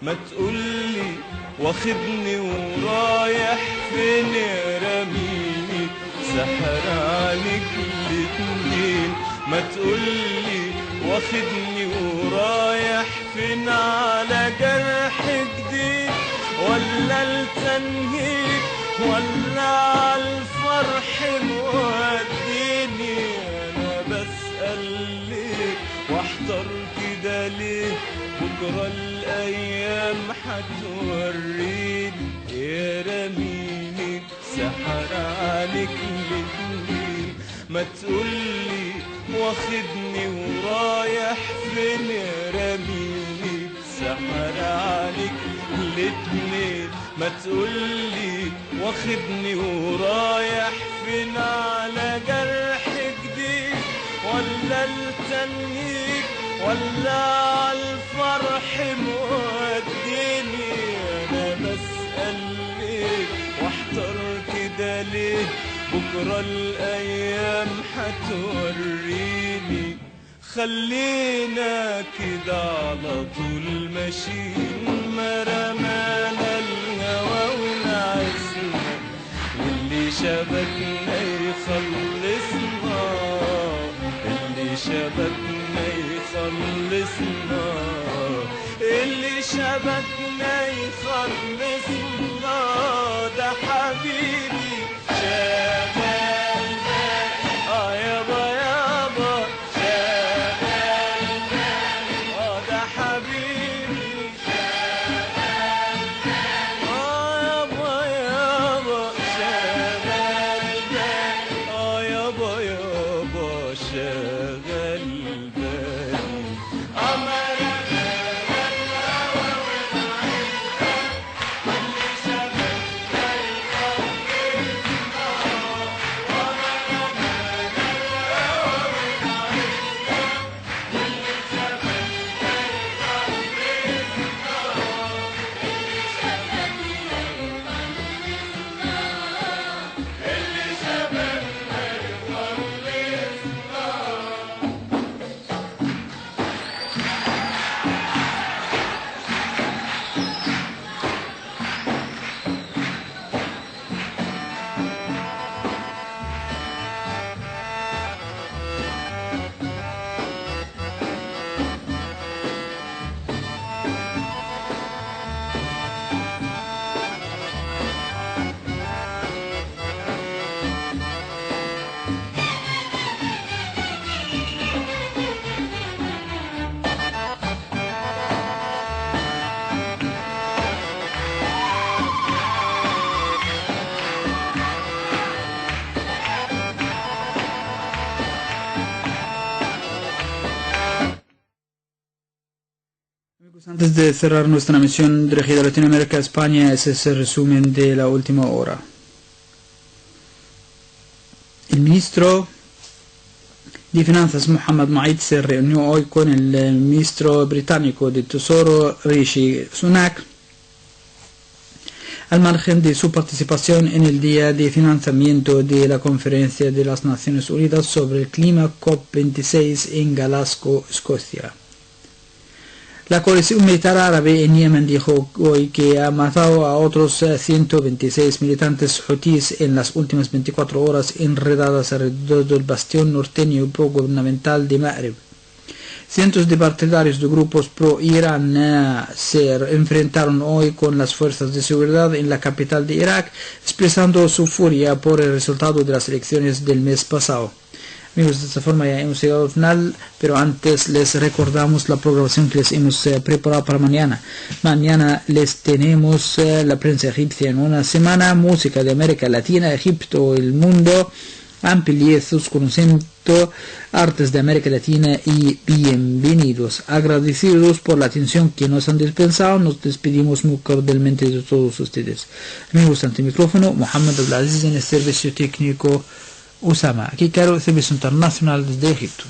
ما تقولي واخدني ورايح فين يا رميني سحر عليك الاتنين ما تقولي واخدني ورايح فين على جرح جديد ولا التنهيد ولا عالفرح موديني انا بسأل ليه واحضر كده ليه بكرة الأيام حتوريني يا رميني سحر عليك الاتنين ما تقولي واخدني ورايح فين يا رميني سحر عليك الاتنين ما تقولي واخدني ورايح فين على جرح جديد ولا التنهيد ولا الفرح موديني انا بسأل ليه واحضر كده ليه بكرة الايام حتوريني خلينا كده على طول ماشيين ما رمانا الهوى ونعزنا واللي شبكنا يخلصنا اللي شبكنا يخلصنا اللي شبكنا يخلصنا ده حبيبي شغال يابا يابا شغال ده حبيبي شغال يابا يابا شغال يابا يابا شغال Antes de cerrar nuestra misión dirigida a Latinoamérica, España, ese es el resumen de la última hora. El ministro de Finanzas, Mohammed Maid, se reunió hoy con el ministro británico de Tesoro, Rishi Sunak, al margen de su participación en el día de financiamiento de la Conferencia de las Naciones Unidas sobre el Clima COP26 en Glasgow, Escocia. La coalición militar árabe en Yemen dijo hoy que ha matado a otros 126 militantes hutíes en las últimas 24 horas enredadas alrededor del bastión norteño pro-gubernamental de Ma'rib. Cientos de partidarios de grupos pro-Irán se enfrentaron hoy con las fuerzas de seguridad en la capital de Irak, expresando su furia por el resultado de las elecciones del mes pasado. Amigos, de esta forma ya hemos llegado al final, pero antes les recordamos la programación que les hemos preparado para mañana. Mañana les tenemos la prensa egipcia en una semana, música de América Latina, Egipto, el mundo, amplíe sus conocimientos, artes de América Latina y bienvenidos. Agradecidos por la atención que nos han dispensado, nos despedimos muy cordialmente de todos ustedes. Amigos ante el micrófono, Mohamed Abdelaziz en el servicio técnico Usama. Aquí Cairo, Servicio Internacional desde Egipto.